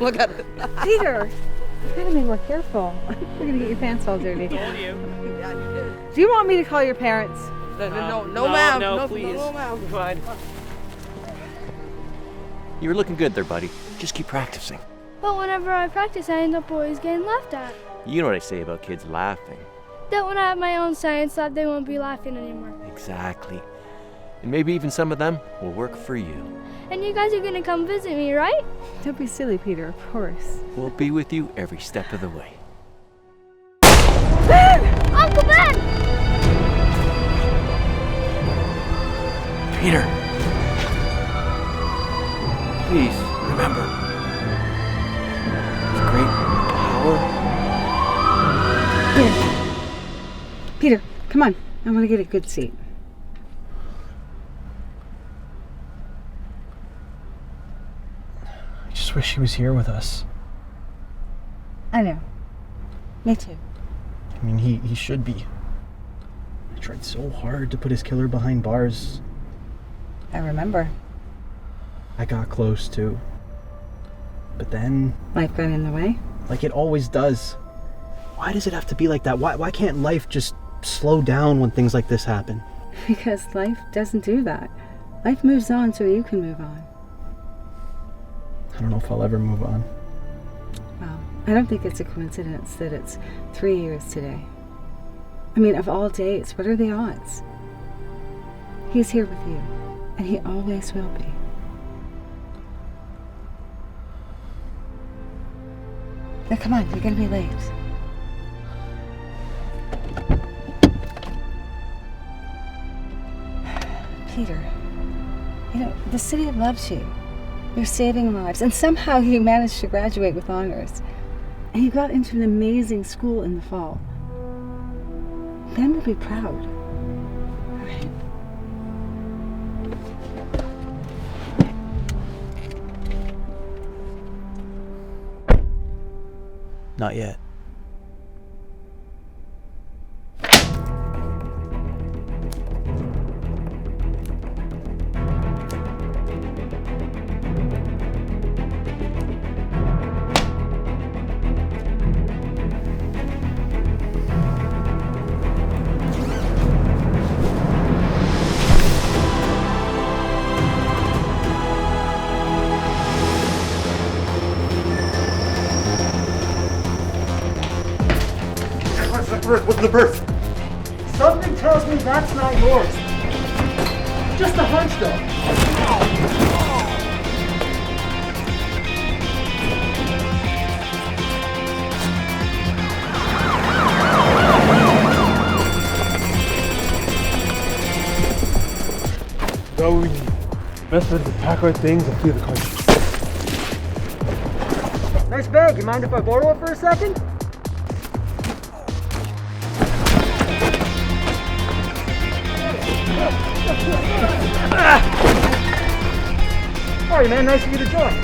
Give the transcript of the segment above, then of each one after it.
Look at it. Peter, you gotta be more careful. You're gonna get your pants all dirty. Told you. Do you want me to call your parents? No, ma'am. No, please. No, ma'am. Fine. You were looking good there, buddy. Just keep practicing. But whenever I practice, I end up always getting laughed at. You know what I say about kids laughing. That when I have my own science lab, they won't be laughing anymore. Exactly. And maybe even some of them will work for you. And you guys are gonna come visit me, right? Don't be silly, Peter, of course. We'll be with you every step of the way. Ben! Uncle Ben! Peter! Please, remember. With great power. Peter, come on. I want to get a good seat. I just wish he was here with us. I know. Me too. I mean, he should be. I tried so hard to put his killer behind bars. I remember. I got close too. But then... Life got in the way? Like it always does. Why does it have to be like that? Why can't life just slow down when things like this happen? Because life doesn't do that. Life moves on so you can move on. I don't know if I'll ever move on. Well, I don't think it's a coincidence that it's 3 years today. I mean, of all days, what are the odds? He's here with you, and he always will be. Now come on, you're gonna be late. Peter, you know, the city loves you. You're saving lives, and somehow you managed to graduate with honors. And you got into an amazing school in the fall. Ben will be proud. All right. Not yet. What's the birth? Something tells me that's not yours. Just a hunch, though. Go we need. Best friends to pack our things and flee the country. Nice bag. You mind if I borrow it for a second? Sorry, man. Nice of you to join.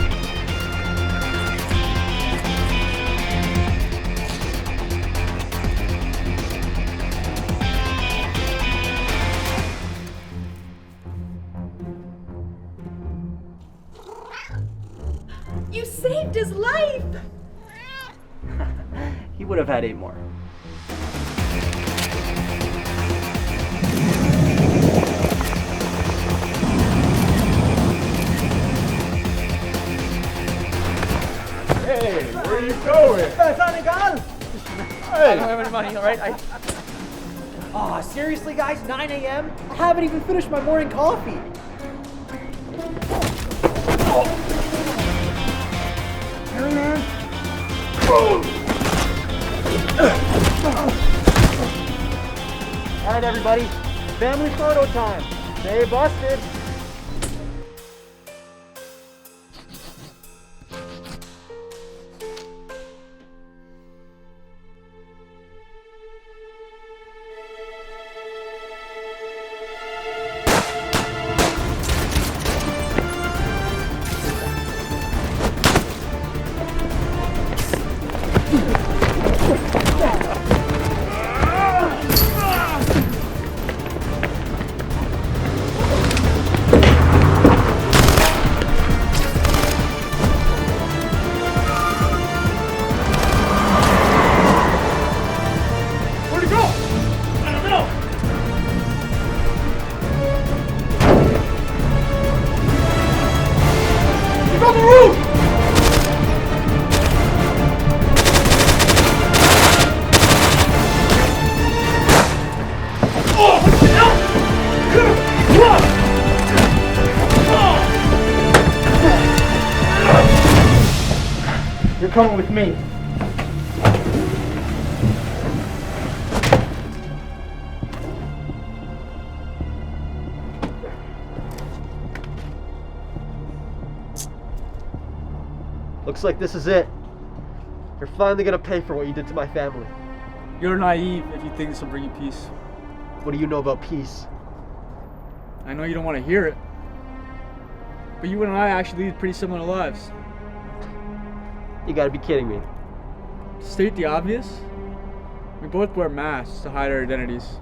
You saved his life! He would have had 8 more. Hey, where are you going? Hey! I don't have any money, alright? Aw, seriously guys? 9 a.m.? I haven't even finished my morning coffee. Hey, man. All right, everybody. Family photo time. Stay busted. coming with me. Looks like this is it. You're finally gonna pay for what you did to my family. You're naive if you think this will bring you peace. What do you know about peace? I know you don't want to hear it, but you and I actually lead pretty similar lives. You gotta be kidding me. To state the obvious, we both wear masks to hide our identities.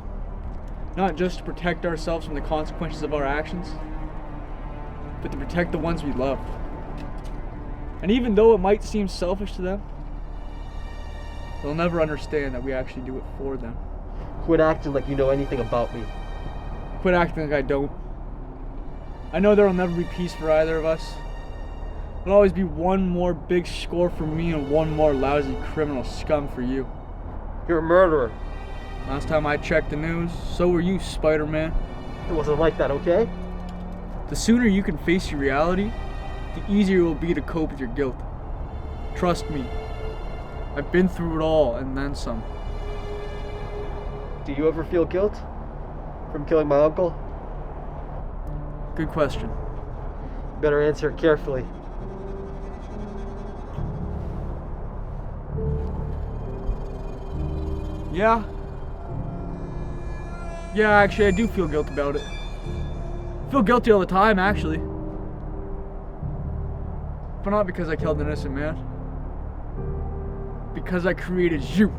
Not just to protect ourselves from the consequences of our actions, but to protect the ones we love. And even though it might seem selfish to them, they'll never understand that we actually do it for them. Quit acting like you know anything about me. Quit acting like I don't. I know there will never be peace for either of us. There'll always be one more big score for me and one more lousy criminal scum for you. You're a murderer. Last time I checked the news, so were you, Spider-Man. It wasn't like that, okay? The sooner you can face your reality, the easier it will be to cope with your guilt. Trust me, I've been through it all and then some. Do you ever feel guilt from killing my uncle? Good question. You better answer it carefully. Yeah. Yeah, actually, I do feel guilt about it. I feel guilty all the time, actually. But not because I killed an innocent man. Because I created you.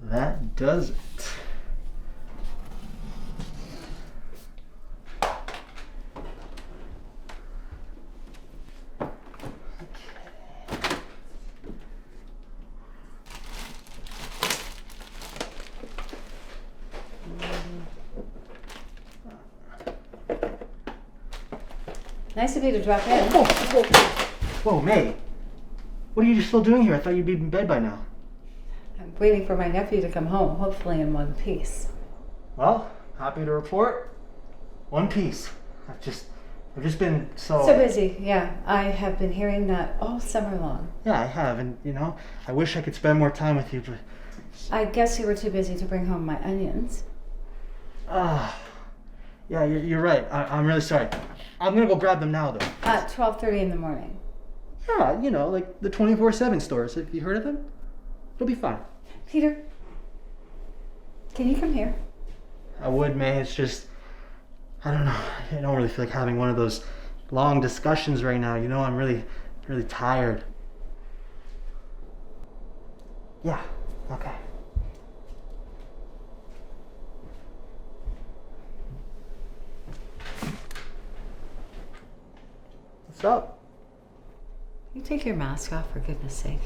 That does it. Nice of you to drop in. Whoa, May. What are you still doing here? I thought you'd be in bed by now. I'm waiting for my nephew to come home, hopefully in one piece. Well, happy to report. One piece. I've just been so busy, yeah. I have been hearing that all summer long. Yeah, I have, and I wish I could spend more time with you, but I guess you were too busy to bring home my onions. yeah, you're right. I'm really sorry. I'm gonna go grab them now, though. At 12:30 in the morning. Yeah, like the 24/7 stores. Have you heard of them? It'll be fine. Peter, can you come here? I would, May. It's just, I don't know. I don't really feel like having one of those long discussions right now. I'm really, really tired. Yeah, okay. What's up? You take your mask off, for goodness sake.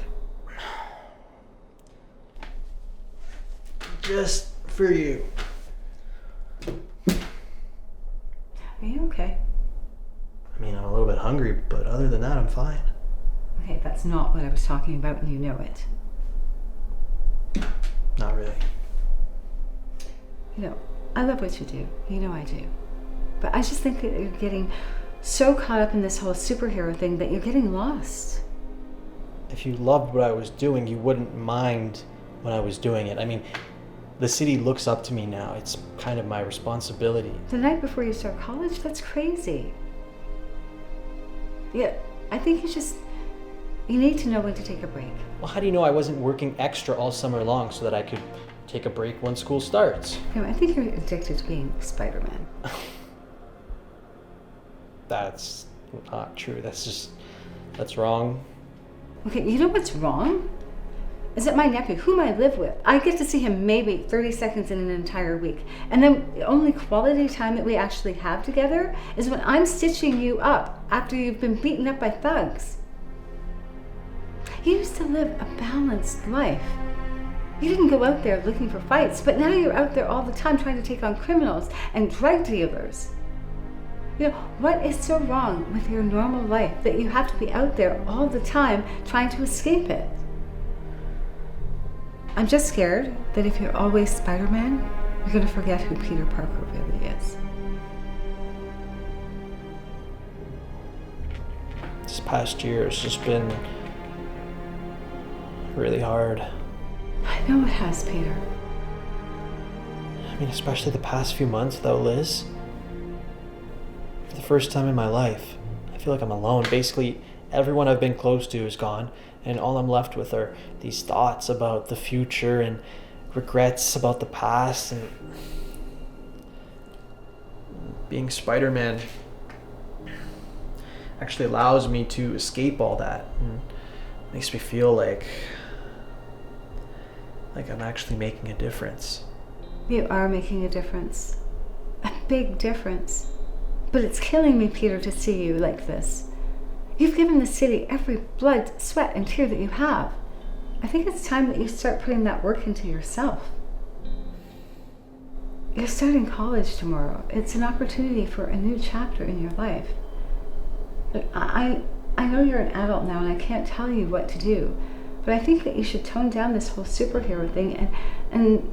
Just for you. Are you okay? I mean, I'm a little bit hungry, but other than that, I'm fine. Okay, that's not what I was talking about, and you know it. Not really. You know, I love what you do. You know I do. But I just think that you're getting so caught up in this whole superhero thing that you're getting lost. If you loved what I was doing, you wouldn't mind when I was doing it. I mean, the city looks up to me now. It's kind of my responsibility. The night before you start college? That's crazy. Yeah, I think you need to know when to take a break. Well, how do you know I wasn't working extra all summer long so that I could take a break when school starts? You know, I think you're addicted to being Spider-Man. That's not true. That's wrong. Okay, you know what's wrong? Is that my nephew, whom I live with, I get to see him maybe 30 seconds in an entire week. And then the only quality time that we actually have together is when I'm stitching you up after you've been beaten up by thugs. You used to live a balanced life. You didn't go out there looking for fights, but now you're out there all the time trying to take on criminals and drug dealers. You know, what is so wrong with your normal life that you have to be out there all the time trying to escape it? I'm just scared that if you're always Spider-Man, you're going to forget who Peter Parker really is. This past year has just been really hard. I know it has, Peter. I mean, especially the past few months, though, Liz. For the first time in my life, I feel like I'm alone. Basically, everyone I've been close to is gone, and all I'm left with are these thoughts about the future and regrets about the past, and being Spider-Man actually allows me to escape all that, and makes me feel like I'm actually making a difference. You are making a difference. A big difference. But it's killing me, Peter, to see you like this. You've given the city every blood, sweat, and tear that you have. I think it's time that you start putting that work into yourself. You're starting college tomorrow. It's an opportunity for a new chapter in your life. But I know you're an adult now, and I can't tell you what to do. But I think that you should tone down this whole superhero thing and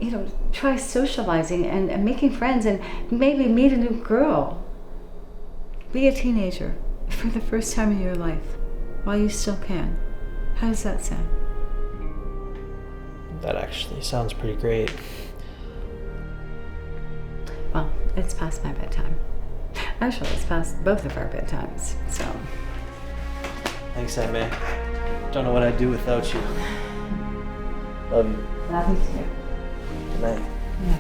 you know, try socializing and making friends and maybe meet a new girl. Be a teenager for the first time in your life while you still can. How does that sound? That actually sounds pretty great. Well, it's past my bedtime. Actually, it's past both of our bedtimes, so. Thanks, Aunt May. Don't know what I'd do without you. Love you. Love you too. Good night. Yeah.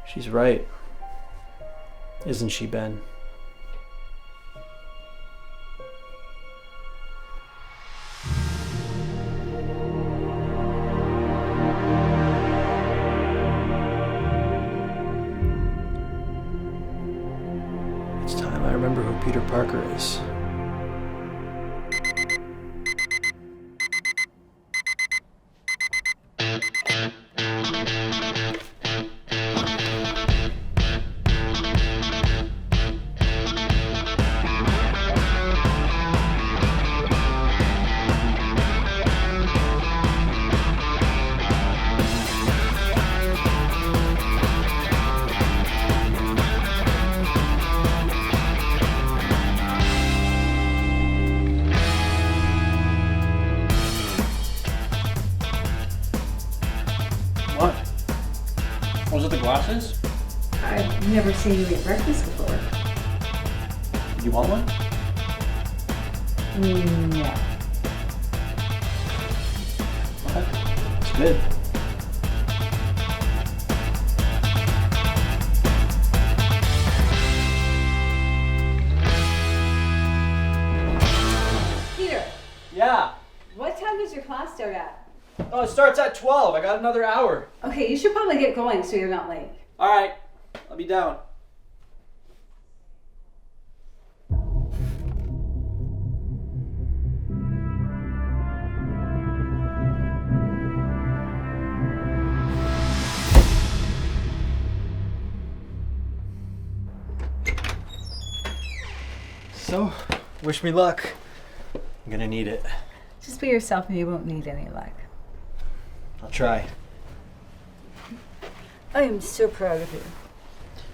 She's right. Isn't she, Ben? It's time I remember who Peter Parker is. What? Was it the glasses? I've never seen you eat breakfast before. You want one? No. Okay. It's good. start at? Oh, it starts at 12. I got another hour. Okay, you should probably get going so you're not late. All right, I'll be down. So, wish me luck. I'm gonna need it. Just be yourself and you won't need any luck. I'll try. I am so proud of you.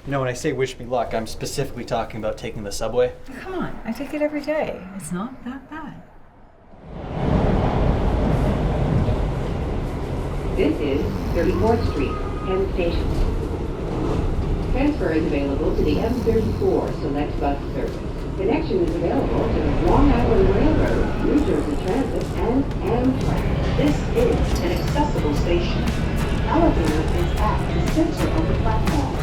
You know, when I say wish me luck, I'm specifically talking about taking the subway. Come on, I take it every day. It's not that bad. This is 34th Street, Penn Station. Transfer is available to the M34 Select Bus Service. Connection is available to the Long Island Railroad, New Jersey Transit, and Amtrak. This is an accessible station. Elevator is at the center of the platform.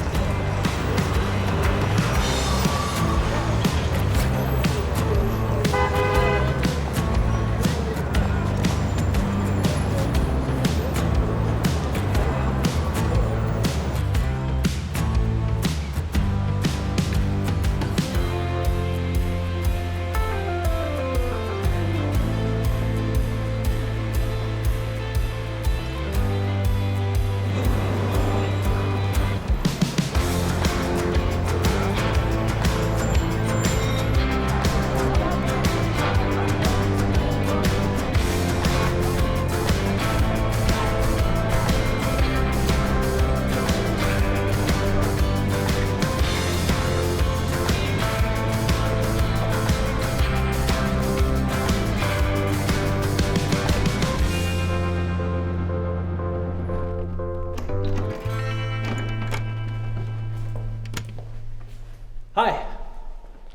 Hi,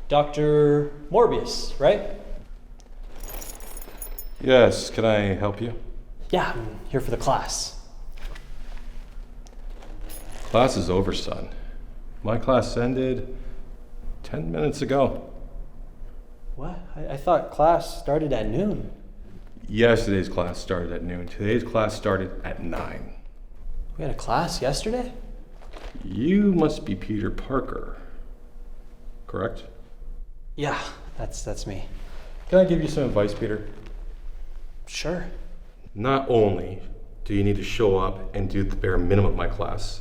Dr. Morbius, right? Yes, can I help you? Yeah, I'm here for the class. Class is over, son. My class ended 10 minutes ago. What? I thought class started at noon. Yesterday's class started at noon. Today's class started at 9. We had a class yesterday? You must be Peter Parker, correct? Yeah, that's me. Can I give you some advice, Peter? Sure. Not only do you need to show up and do the bare minimum of my class,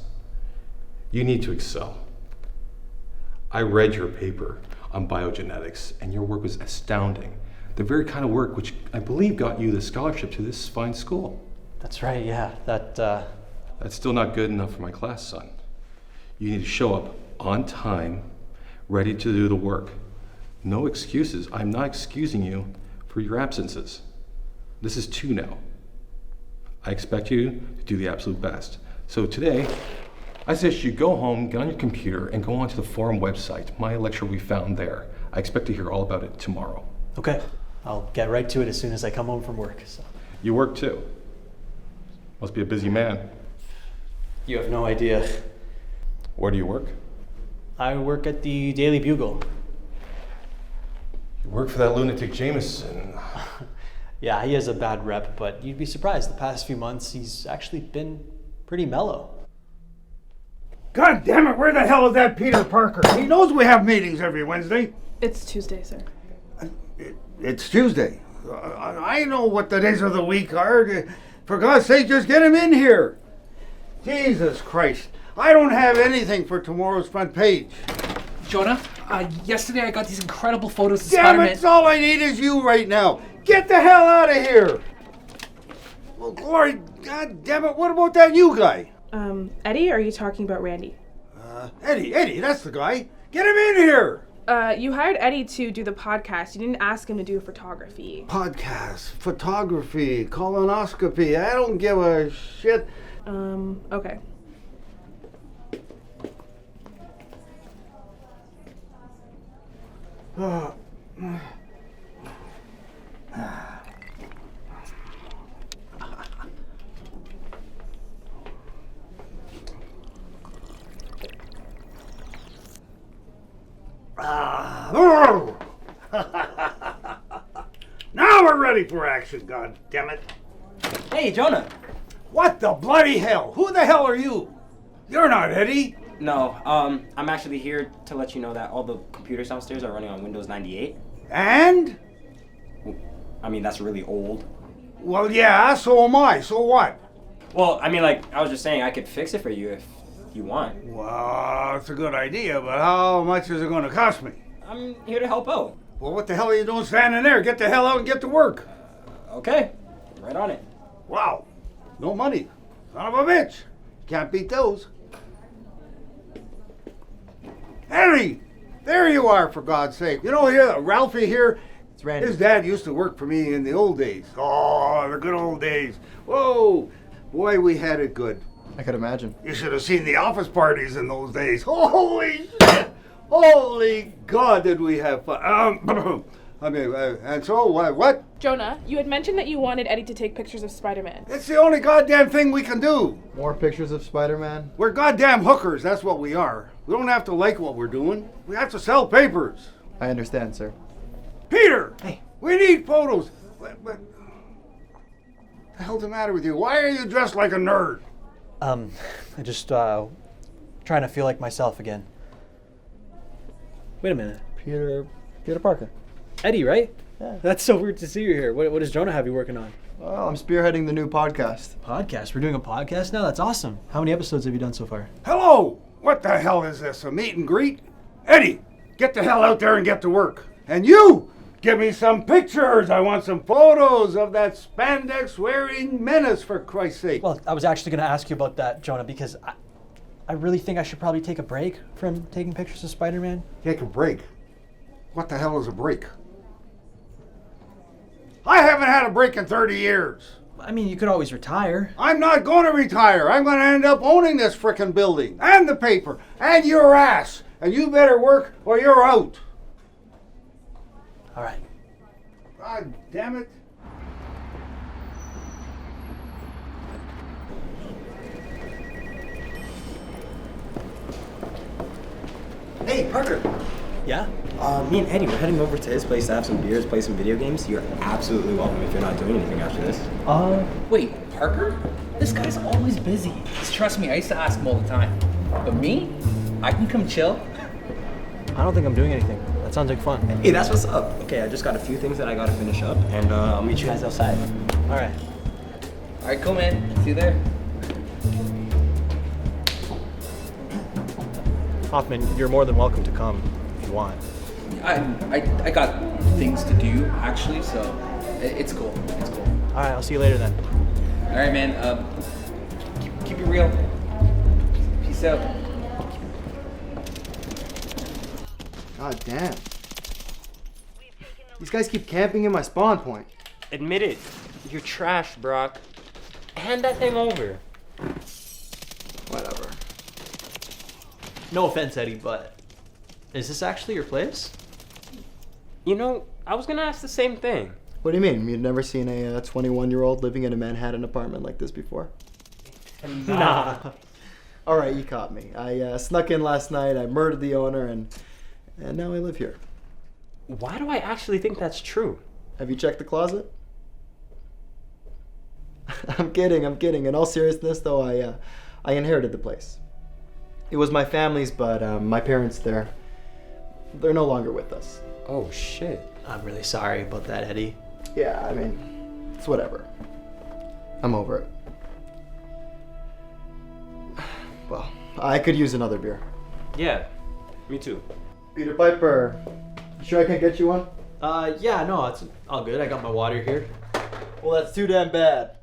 you need to excel. I read your paper on biogenetics, and your work was astounding. The very kind of work which I believe got you the scholarship to this fine school. That's right, yeah. That's still not good enough for my class, son. You need to show up on time, ready to do the work. No excuses. I'm not excusing you for your absences. This is 2 now. I expect you to do the absolute best. So today, I suggest you go home, get on your computer, and go onto the forum website. My lecture will be found there. I expect to hear all about it tomorrow. Okay, I'll get right to it as soon as I come home from work. So. You work too. Must be a busy man. You have no idea. Where do you work? I work at the Daily Bugle. You work for that lunatic Jameson. Yeah, he has a bad rep, but you'd be surprised. The past few months, he's actually been pretty mellow. God damn it, where the hell is that Peter Parker? He knows we have meetings every Wednesday. It's Tuesday, sir. It's Tuesday. I know what the days of the week are. For God's sake, just get him in here. Jesus Christ. I don't have anything for tomorrow's front page. Jonah, yesterday I got these incredible photos of Damn Spider-Man. it, all I need is you right now. Get the hell out of here. Well, Glory, God damn it, what about that you guy? Eddie, or are you talking about Randy? Eddie, that's the guy. Get him in here. You hired Eddie to do the podcast. You didn't ask him to do photography. Podcast, photography, colonoscopy, I don't give a shit. Okay. Now we're ready for action, God damn it. Hey, Jonah. What the bloody hell? Who the hell are you? You're not Eddie. No, I'm actually here to let you know that all the computers downstairs are running on Windows 98. And? I mean, that's really old. Well, yeah, so am I. So what? Well, I mean, like, I was just saying I could fix it for you if you want. Well, it's a good idea, but how much is it going to cost me? I'm here to help out. Well, what the hell are you doing standing there? Get the hell out and get to work. Okay, right on it. Wow, no money. Son of a bitch. Can't beat those. Henry, there you are, for God's sake. You know, here, Ralphie here, It's Randy. his dad used to work for me in the old days. Oh, the good old days. Whoa, boy, we had it good. I could imagine. You should have seen the office parties in those days. Holy shit! Holy God, did we have fun. I mean, and so, what? Jonah, you had mentioned that you wanted Eddie to take pictures of Spider-Man. It's the only goddamn thing we can do. More pictures of Spider-Man? We're goddamn hookers, that's what we are. We don't have to like what we're doing. We have to sell papers. I understand, sir. Peter! Hey. We need photos. What the hell's the matter with you? Why are you dressed like a nerd? I just, trying to feel like myself again. Wait a minute. Peter Parker. Eddie, right? Yeah. That's so weird to see you here. What does Jonah have you working on? Well, I'm spearheading the new podcast. Podcast? We're doing a podcast now? That's awesome. How many episodes have you done so far? Hello! What the hell is this, a meet and greet? Eddie, get the hell out there and get to work. And you, give me some pictures. I want some photos of that spandex-wearing menace, for Christ's sake. Well, I was actually going to ask you about that, Jonah, because I really think I should probably take a break from taking pictures of Spider-Man. Take a break? What the hell is a break? I haven't had a break in 30 years. I mean, you could always retire. I'm not going to retire. I'm going to end up owning this frickin' building and the paper and your ass. And you better work or you're out. All right. God damn it. Hey, Parker. Yeah? Me and Eddie, we're heading over to his place to have some beers, play some video games. You're absolutely welcome if you're not doing anything after this. Wait, Parker? This guy's always busy. Just trust me, I used to ask him all the time. But me? I can come chill. I don't think I'm doing anything. That sounds like fun. Hey, that's what's up. Okay, I just got a few things that I gotta finish up, and I'll meet you guys outside. All right. All right, cool, man. See you there. Hoffman, you're more than welcome to come if you want. I got things to do, actually, so it's cool. It's cool. All right, I'll see you later then. All right, man. Keep it real. Peace out. God damn. These guys keep camping in my spawn point. Admit it. You're trash, Brock. Hand that thing over. Whatever. No offense, Eddie, but is this actually your place? You know, I was gonna ask the same thing. What do you mean? You've never seen a 21-year-old living in a Manhattan apartment like this before? Nah. All right, you caught me. I snuck in last night, I murdered the owner, and now I live here. Why do I actually think that's true? Have you checked the closet? I'm kidding. In all seriousness, though, I inherited the place. It was my family's, but my parents, they're no longer with us. Oh, shit. I'm really sorry about that, Eddie. Yeah, I mean, it's whatever. I'm over it. Well, I could use another beer. Yeah, me too. Peter Piper, you sure I can't get you one? Yeah, no, it's all good. I got my water here. Well, that's too damn bad.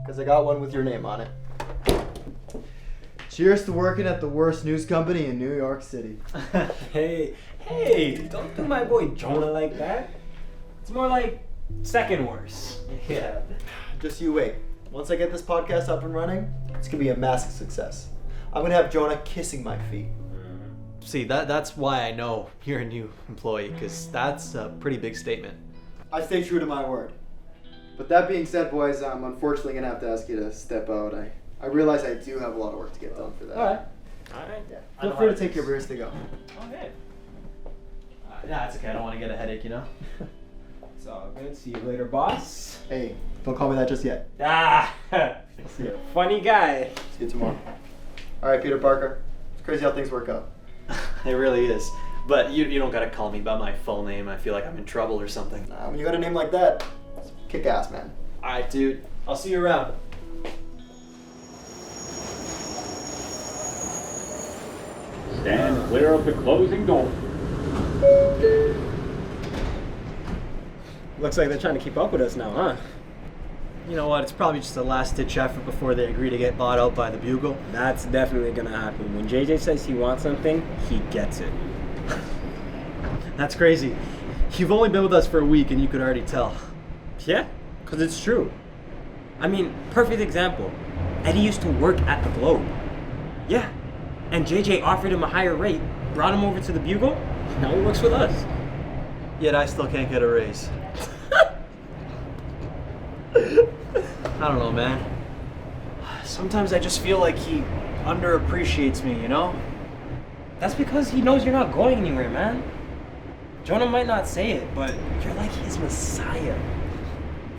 Because I got one with your name on it. Cheers to working at the worst news company in New York City. Hey, don't do my boy Jonah like that. It's more like second worst. Yeah. Just you wait. Once I get this podcast up and running, it's going to be a massive success. I'm going to have Jonah kissing my feet. See, that's why I know you're a new employee, because that's a pretty big statement. I stay true to my word. But that being said, boys, I'm unfortunately going to have to ask you to step out. I realize I do have a lot of work to get done for that. All right. Yeah. Feel free to take your beers to go. Okay. Yeah, it's okay. I don't want to get a headache, you know? It's all good. See you later, boss. Hey, Don't call me that just yet. Ah, funny guy. See you tomorrow. All right, Peter Parker. It's crazy how things work out. It really is. But you don't gotta call me by my full name. I feel like I'm in trouble or something. When you got a name like that, it's kick ass, man. Alright, dude. I'll see you around. Stand clear of the closing door. Looks like they're trying to keep up with us now, huh? You know what? It's probably just a last-ditch effort before they agree to get bought out by the Bugle. That's definitely gonna happen. When JJ says he wants something, he gets it. That's crazy. You've only been with us for a week and you could already tell. Yeah, because it's true. I mean, perfect example. Eddie used to work at the Globe. Yeah. And JJ offered him a higher rate, brought him over to the Bugle. Now he works with us. Yet I still can't get a raise. I don't know, man. Sometimes I just feel like he underappreciates me, you know? That's because he knows you're not going anywhere, man. Jonah might not say it, but you're like his messiah.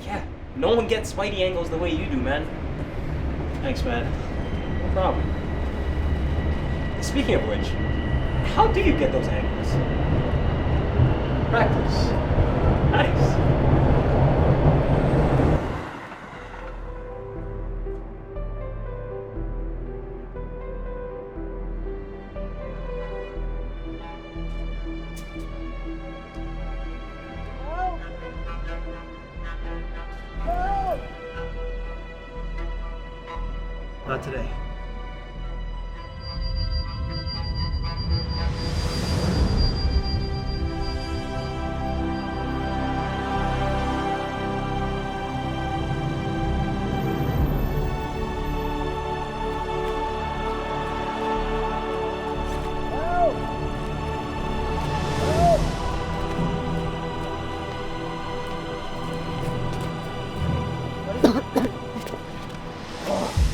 Yeah, no one gets Spidey angles the way you do, man. Thanks, man. No problem. Speaking of which, how do you get those angles? Practice. Nice. Not today.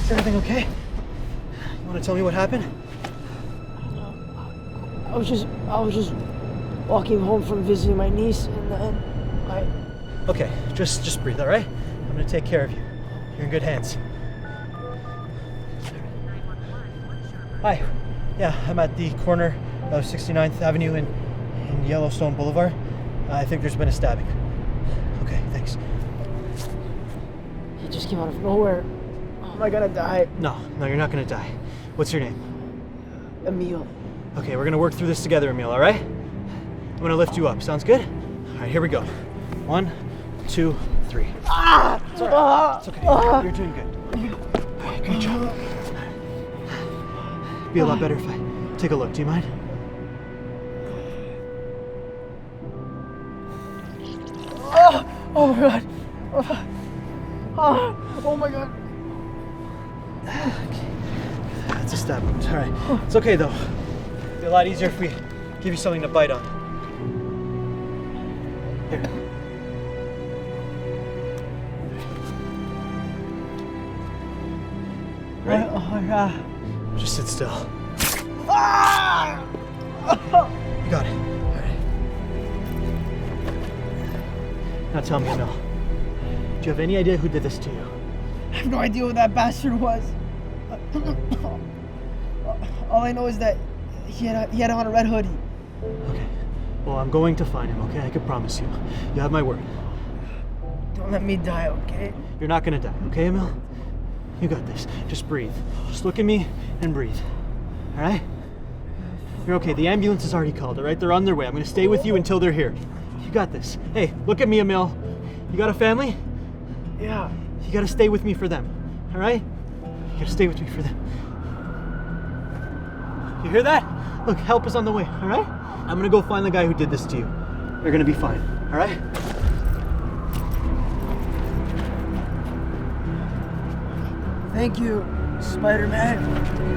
Is everything okay? You want to tell me what happened? I was just walking home from visiting my niece, and then I... Okay, just breathe, all right? I'm gonna take care of you. You're in good hands. Hi. Yeah, I'm at the corner of 69th Avenue and Yellowstone Boulevard. I think there's been a stabbing. Okay, thanks. He just came out of nowhere. Am I gonna die? No, you're not gonna die. What's your name? Emil. Okay, we're gonna work through this together, Emil, all right? I'm gonna lift you up. Sounds good? All right, here we go. 1, 2, 3. Ah! It's all right. It's okay. You're doing good. All right, great job. Be a lot better if I take a look. Do you mind? Oh my god. Oh my god. Okay. That's a stab wound. All right. It's okay though. It'd be a lot easier if we give you something to bite on. Here. Ready? Oh yeah. Just sit still. Ah! You got it. All right. Now tell me, Emil. Do you have any idea who did this to you? I have no idea who that bastard was. All I know is that he had on a red hoodie. Okay. Well, I'm going to find him, okay? I can promise you. You have my word. Don't let me die, okay? You're not gonna die, okay, Emil? You got this. Just breathe. Just look at me and breathe. All right? You're okay. The ambulance is already called, all right? They're on their way. I'm gonna stay with you until they're here. You got this. Hey, look at me, Emil. You got a family? Yeah. You gotta stay with me for them, all right? You gotta stay with me for them. You hear that? Look, help is on the way, all right? I'm gonna go find the guy who did this to you. You're gonna be fine, all right? Thank you, Spider-Man.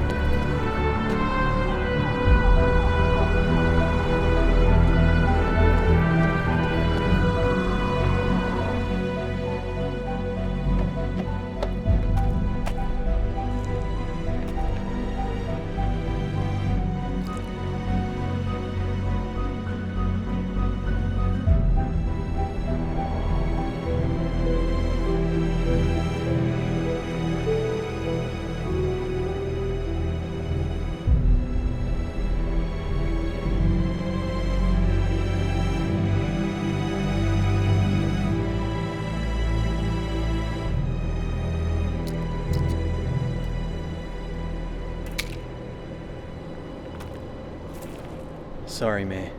Sorry, May.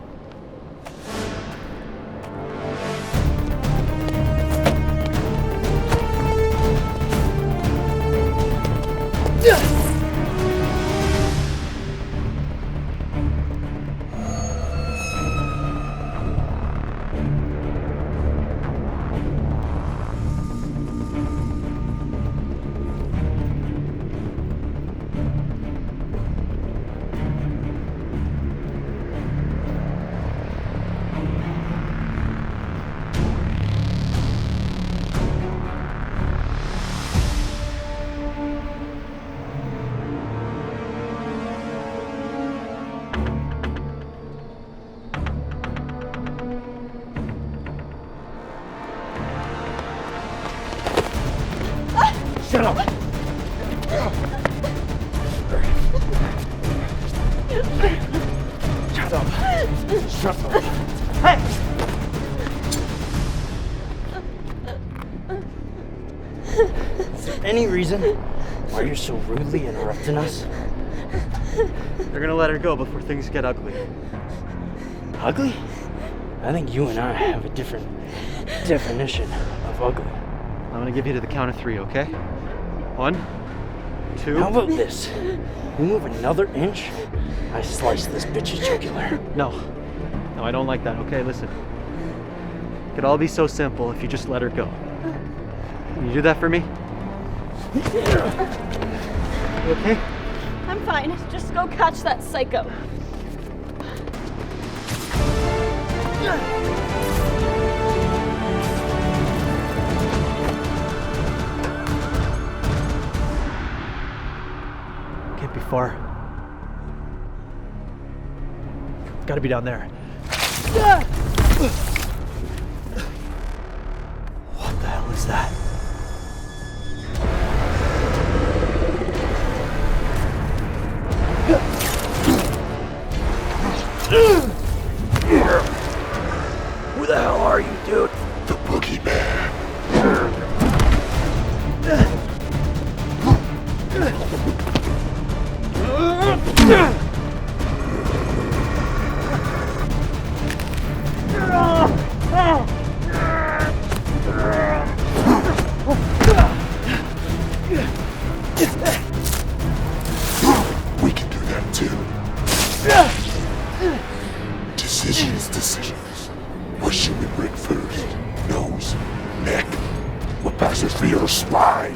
Shut up! Shut up! Shut up! Hey! Is there any reason why you're so rudely interrupting us? They're gonna let her go before things get ugly. Ugly? I think you and I have a different definition of ugly. I'm gonna give you to the count of 3, okay? 1, 2. How about this? You move another inch, I slice this bitch's jugular. No, I don't like that, okay? Listen. It could all be so simple if you just let her go. Can you do that for me? You okay? I'm fine. Just go catch that psycho. Can't be far. Gotta be down there. What the hell is that? Who the hell are you, dude? The boogeyman. We can do that too. Decisions. What should we break first? Nose? Neck? What passes for your spine?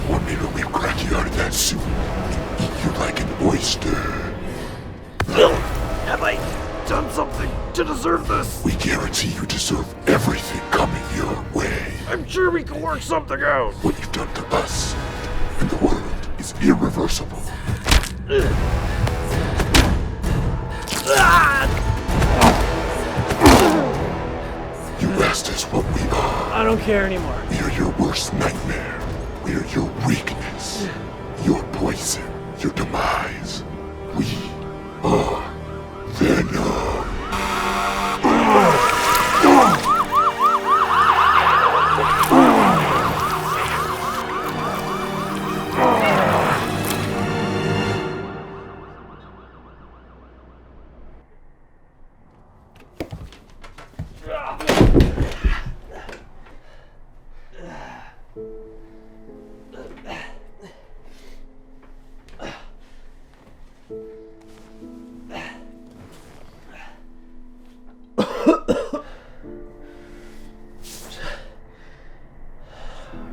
One minute we crack you out of that suit and eat you like an oyster. Have I done something to deserve this? We guarantee you deserve everything coming your way. I'm sure we can work something out. What you've done to us and the world is irreversible. You asked us what we are. I don't care anymore. We are your worst nightmare. We are your weakness. Your poison. Your demise. We are Venom.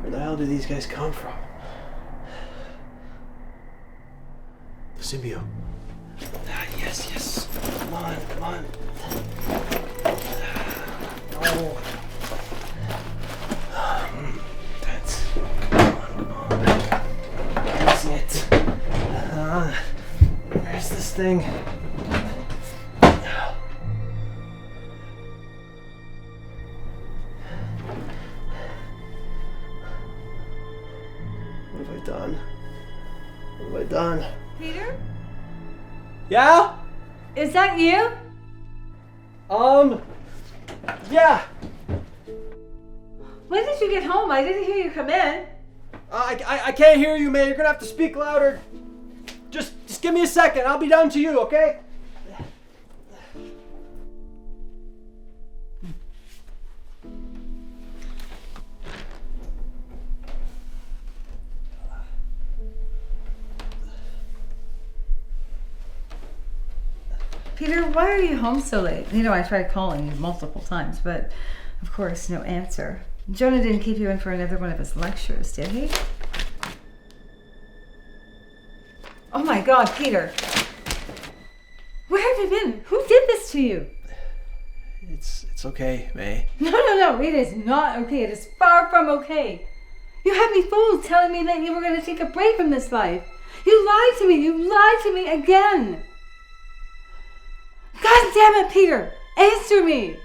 Where the hell do these guys come from? The symbiote. Yes. Come on. No. That's. Come on. Where's it? Where's this thing? What have I done? Peter? Yeah? Is that you? Yeah. When did you get home? I didn't hear you come in. I can't hear you, man. You're gonna have to speak louder. Just Just give me a second. I'll be down to you, okay? Peter, why are you home so late? You know, I tried calling you multiple times, but of course, no answer. Jonah didn't keep you in for another one of his lectures, did he? Oh my God, Peter. Where have you been? Who did this to you? It's okay, May. No, it is not okay. It is far from okay. You had me fooled telling me that you were going to take a break from this life. You lied to me. You lied to me again. God damn it, Peter! Answer me!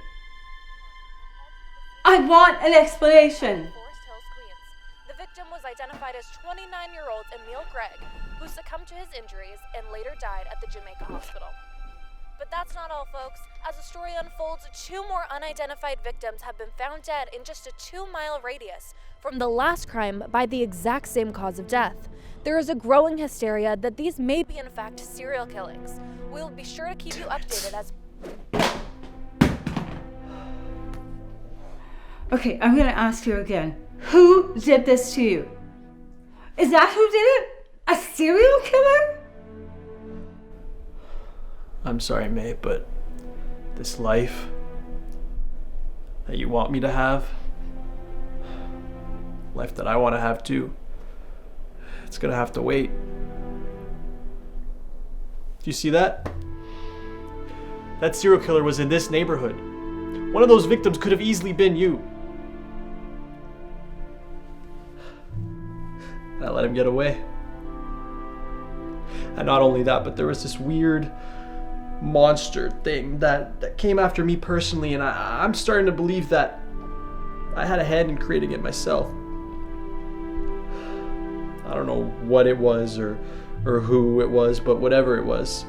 I want an explanation. Forest Hills, Queens. The victim was identified as 29-year-old Emil Gregg, who succumbed to his injuries and later died at the Jamaica hospital. But that's not all, folks. As the story unfolds, 2 more unidentified victims have been found dead in just a 2-mile radius from the last crime by the exact same cause of death. There is a growing hysteria that these may be in fact serial killings. We will be sure to keep you updated as... Okay, I'm going to ask you again. Who did this to you? Is that who did it? A serial killer? I'm sorry, May, but this life that you want me to have, life that I want to have too, it's gonna have to wait. Do you see that? That serial killer was in this neighborhood. One of those victims could have easily been you. I let him get away. And not only that, but there was this weird monster thing that came after me personally, and I'm starting to believe that I had a hand in creating it myself. I don't know what it was or who it was, but whatever it was,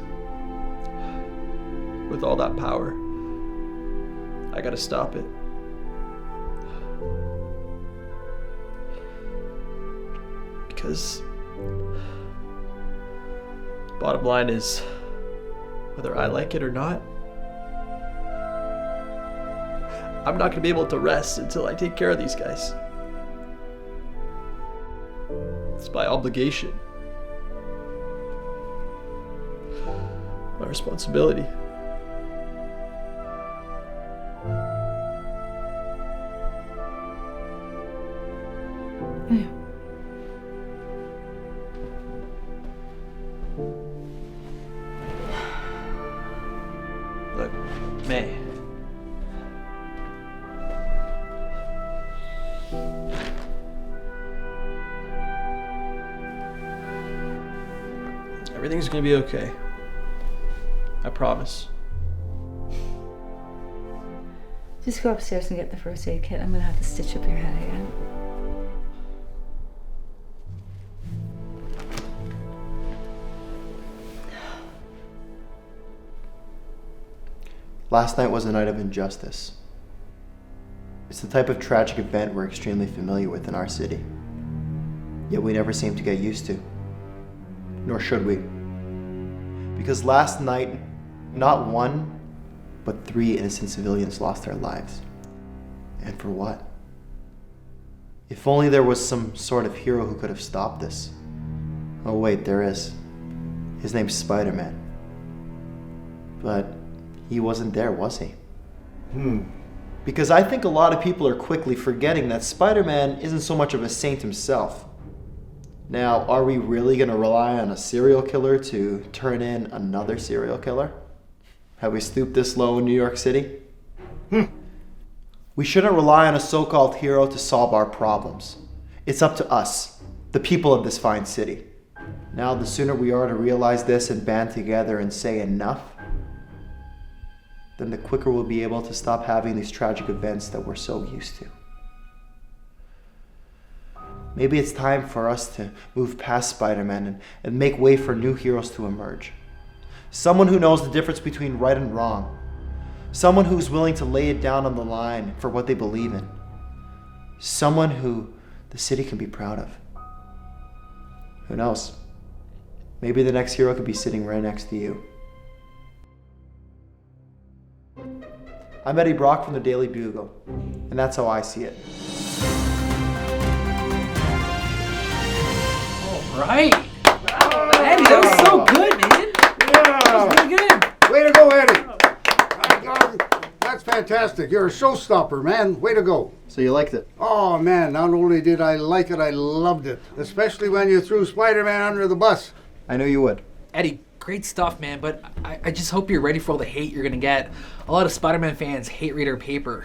with all that power, I gotta stop it. Because bottom line is, whether I like it or not, I'm not gonna be able to rest until I take care of these guys. It's my obligation. My responsibility. Look, May. Everything's gonna be okay. I promise. Just go upstairs and get the first aid kit. I'm gonna have to stitch up your head again. Last night was a night of injustice. It's the type of tragic event we're extremely familiar with in our city. Yet we never seem to get used to. Nor should we. Because last night, not 1, but 3 innocent civilians lost their lives. And for what? If only there was some sort of hero who could have stopped this. Oh wait, there is. His name's Spider-Man. But he wasn't there, was he? Because I think a lot of people are quickly forgetting that Spider-Man isn't so much of a saint himself. Now, are we really going to rely on a serial killer to turn in another serial killer? Have we stooped this low in New York City? We shouldn't rely on a so-called hero to solve our problems. It's up to us, the people of this fine city. Now, the sooner we are to realize this and band together and say enough, then the quicker we'll be able to stop having these tragic events that we're so used to. Maybe it's time for us to move past Spider-Man and make way for new heroes to emerge. Someone who knows the difference between right and wrong. Someone who's willing to lay it down on the line for what they believe in. Someone who the city can be proud of. Who knows? Maybe the next hero could be sitting right next to you. I'm Eddie Brock from the Daily Bugle, and that's how I see it. All right. Eddie, that was so good, man. Yeah. That was really good. Way to go, Eddie. My God, that's fantastic. You're a showstopper, man. Way to go. So you liked it? Oh, man, not only did I like it, I loved it. Especially when you threw Spider-Man under the bus. I knew you would. Eddie, great stuff, man, but I just hope you're ready for all the hate you're gonna get. A lot of Spider-Man fans hate read our paper.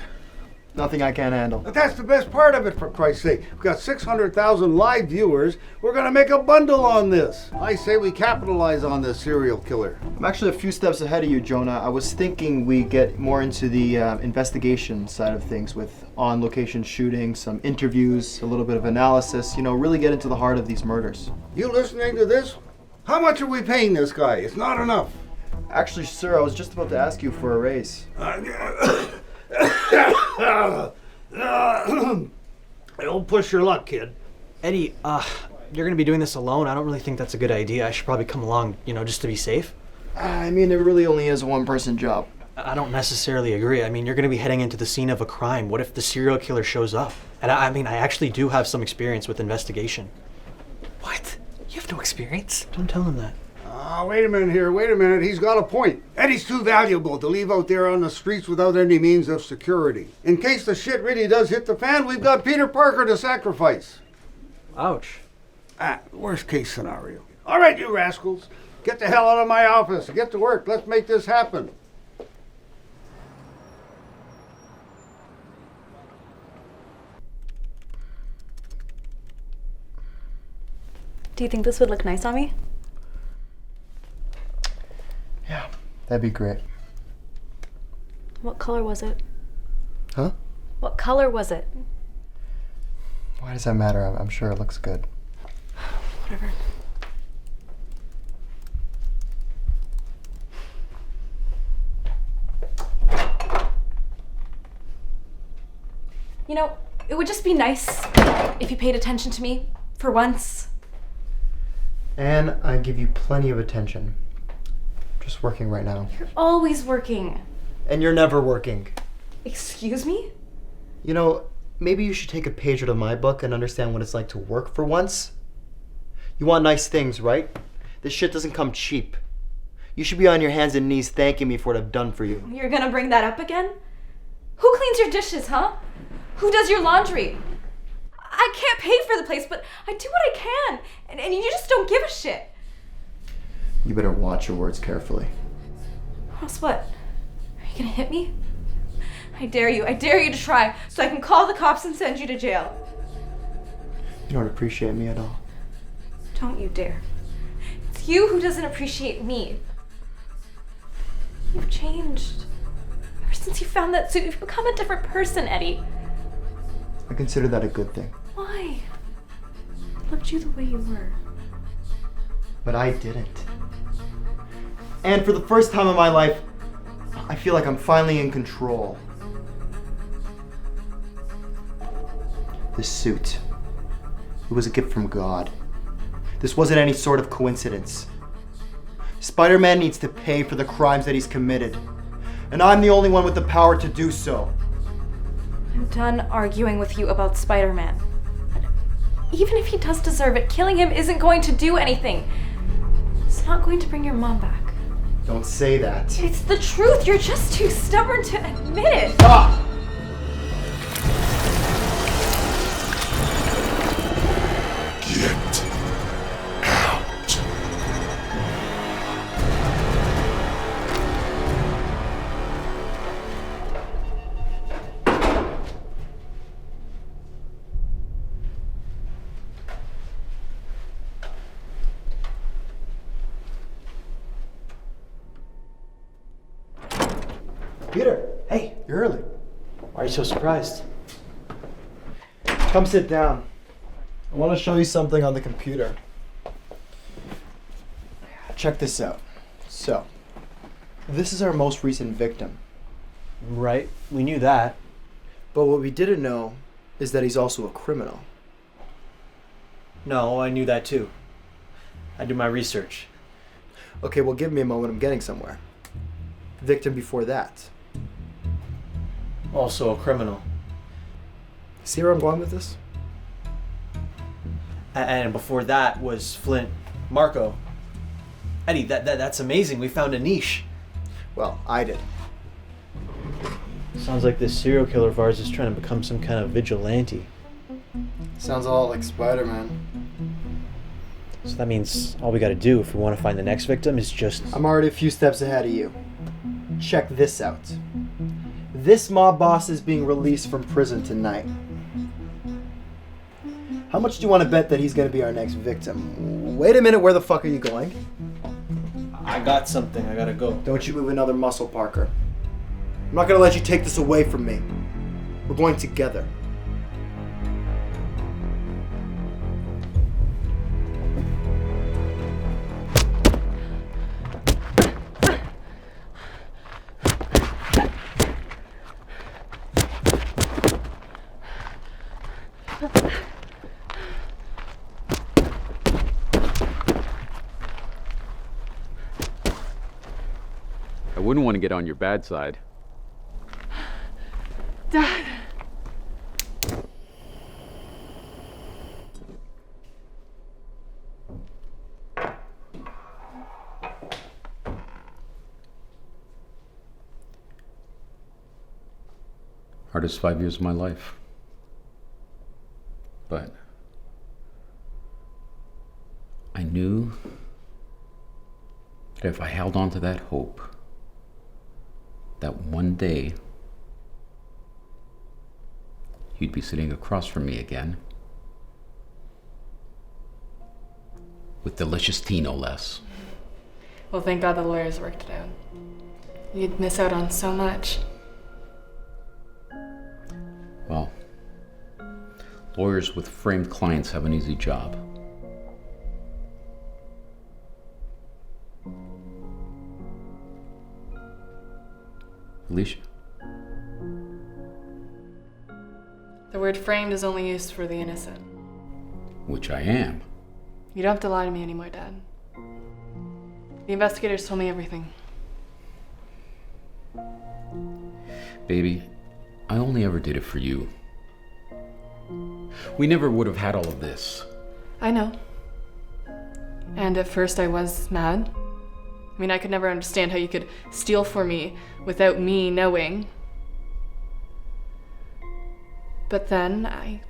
Nothing I can't handle. But that's the best part of it, for Christ's sake. We've got 600,000 live viewers. We're going to make a bundle on this. I say we capitalize on this serial killer. I'm actually a few steps ahead of you, Jonah. I was thinking we get more into the investigation side of things with on-location shooting, some interviews, a little bit of analysis, really get into the heart of these murders. You listening to this? How much are we paying this guy? It's not enough. Actually, sir, I was just about to ask you for a raise. Don't push your luck, kid. Eddie, you're gonna be doing this alone? I don't really think that's a good idea. I should probably come along, just to be safe. I mean, it really only is a one-person job. I don't necessarily agree. I mean, you're gonna be heading into the scene of a crime. What if the serial killer shows up? And I actually do have some experience with investigation. What? You have no experience? Don't tell him that. Wait a minute here. Wait a minute. He's got a point. Eddie's too valuable to leave out there on the streets without any means of security. In case the shit really does hit the fan, we've got Peter Parker to sacrifice. Ouch. Worst case scenario. All right, you rascals. Get the hell out of my office. Get to work. Let's make this happen. Do you think this would look nice on me? Yeah, that'd be great. What color was it? Huh? What color was it? Why does that matter? I'm sure it looks good. Whatever. It would just be nice if you paid attention to me for once. And I give you plenty of attention. Just working right now. You're always working. And you're never working. Excuse me? Maybe you should take a page out of my book and understand what it's like to work for once. You want nice things, right? This shit doesn't come cheap. You should be on your hands and knees thanking me for what I've done for you. You're gonna bring that up again? Who cleans your dishes, huh? Who does your laundry? I can't pay for the place, but I do what I can. And you just don't give a shit. You better watch your words carefully. Or else what? Are you gonna hit me? I dare you to try, so I can call the cops and send you to jail. You don't appreciate me at all. Don't you dare. It's you who doesn't appreciate me. You've changed. Ever since you found that suit, you've become a different person, Eddie. I consider that a good thing. Why? I loved you the way you were. But I didn't. And for the first time in my life, I feel like I'm finally in control. This suit, it was a gift from God. This wasn't any sort of coincidence. Spider-Man needs to pay for the crimes that he's committed. And I'm the only one with the power to do so. I'm done arguing with you about Spider-Man. But even if he does deserve it, killing him isn't going to do anything. It's not going to bring your mom back. Don't say that. It's the truth. You're just too stubborn to admit it. Stop! Get out. Peter, hey, you're early. Why are you so surprised? Come sit down. I want to show you something on the computer. Check this out. So, this is our most recent victim. Right, we knew that. But what we didn't know is that he's also a criminal. No, I knew that too. I do my research. Okay, well, give me a moment. I'm getting somewhere. Victim before that. Also a criminal. See where I'm going with this? And before that was Flint Marco. Eddie, that's amazing. We found a niche. Well, I did. Sounds like this serial killer of ours is trying to become some kind of vigilante. Sounds a lot like Spider-Man. So that means all we gotta do if we want to find the next victim is just... I'm already a few steps ahead of you. Check this out. This mob boss is being released from prison tonight. How much do you want to bet that he's going to be our next victim? Wait a minute, where the fuck are you going? I got something, I gotta go. Don't you move another muscle, Parker. I'm not going to let you take this away from me. We're going together. I wouldn't want to get on your bad side. Dad. Hardest 5 years of my life. But I knew that if I held on to that hope, that one day you'd be sitting across from me again with delicious tea, no less. Well, thank God the lawyers worked it out. You'd miss out on so much. Well, lawyers with framed clients have an easy job. Alicia? The word framed is only used for the innocent. Which I am. You don't have to lie to me anymore, Dad. The investigators told me everything. Baby, I only ever did it for you. We never would have had all of this. I know. And at first I was mad. I mean, I could never understand how you could steal for me without me knowing. But then I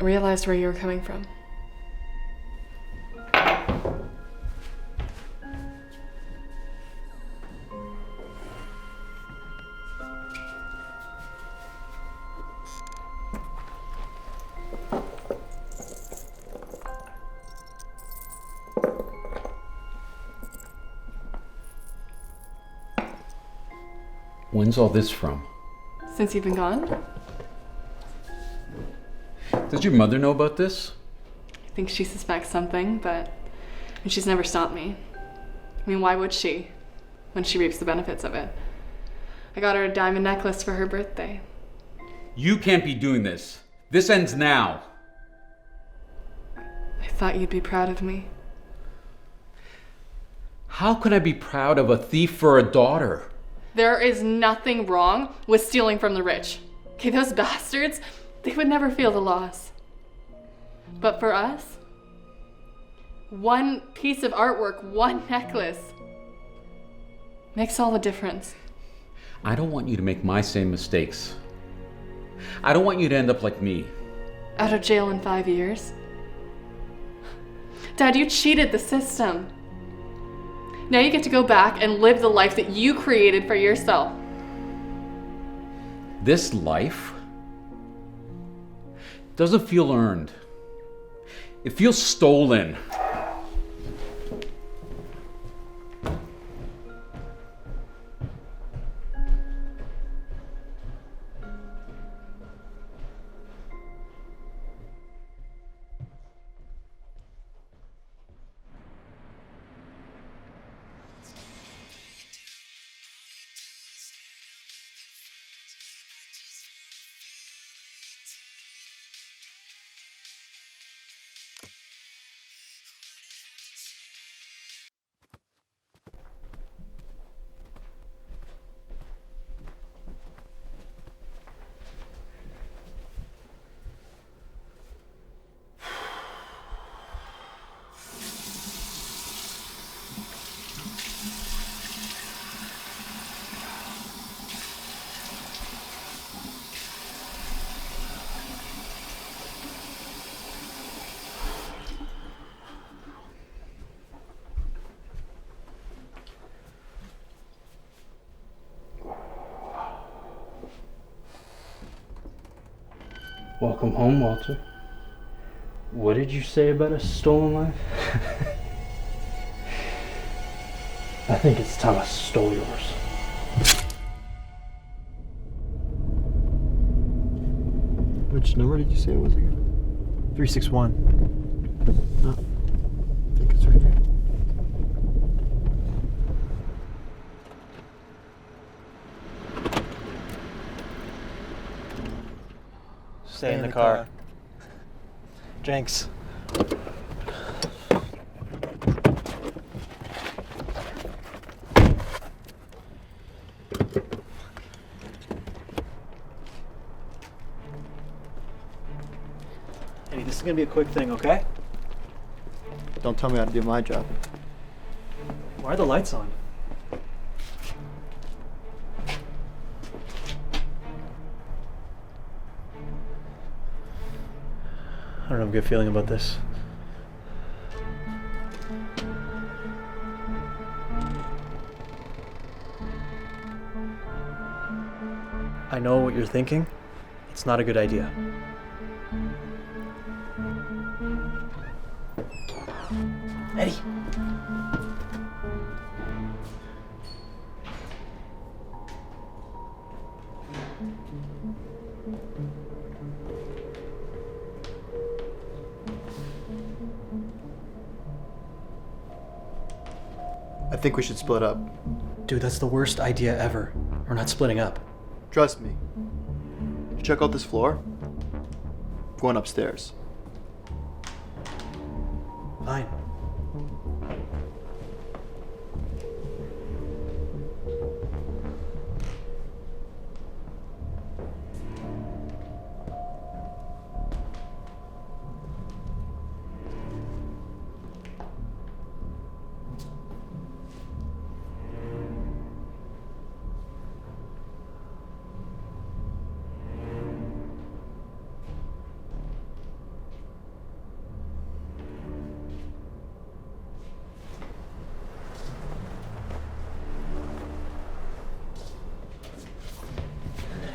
realized where you were coming from. When's all this from? Since you've been gone? Does your mother know about this? I think she suspects something, but she's never stopped me. I mean, why would she, when she reaps the benefits of it? I got her a diamond necklace for her birthday. You can't be doing this. This ends now. I thought you'd be proud of me. How can I be proud of a thief for a daughter? There is nothing wrong with stealing from the rich. Okay, those bastards, they would never feel the loss. But for us, one piece of artwork, one necklace, makes all the difference. I don't want you to make my same mistakes. I don't want you to end up like me. Out of jail in 5 years? Dad, you cheated the system. Now you get to go back and live the life that you created for yourself. This life doesn't feel earned. It feels stolen. Welcome home, Walter. What did you say about a stolen life? I think it's time I stole yours. Which number did you say it was again? 361. Oh, I think it's right here. Stay in the car. Jenks. Hey, this is gonna be a quick thing, okay? Don't tell me how to do my job. Why are the lights on? I don't have a good feeling about this. I know what you're thinking. It's not a good idea. Eddie! I think we should split up. Dude, that's the worst idea ever. We're not splitting up. Trust me. You check out this floor? I'm going upstairs. Fine.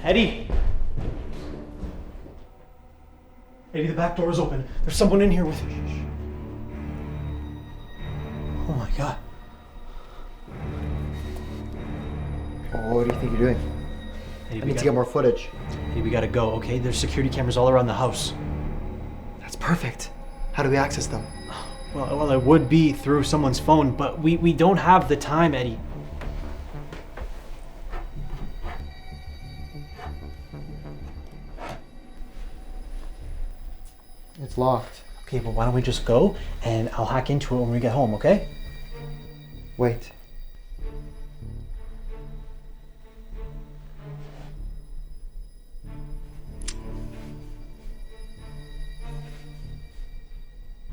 Eddie! Eddie, the back door is open. There's someone in here with you. Oh my god. Oh, what do you think you're doing? Eddie, I need to get more footage. Eddie, we gotta go, okay? There's security cameras all around the house. That's perfect. How do we access them? Well, it would be through someone's phone, but we don't have the time, Eddie. It's locked. Okay, well, why don't we just go and I'll hack into it when we get home, okay? Wait.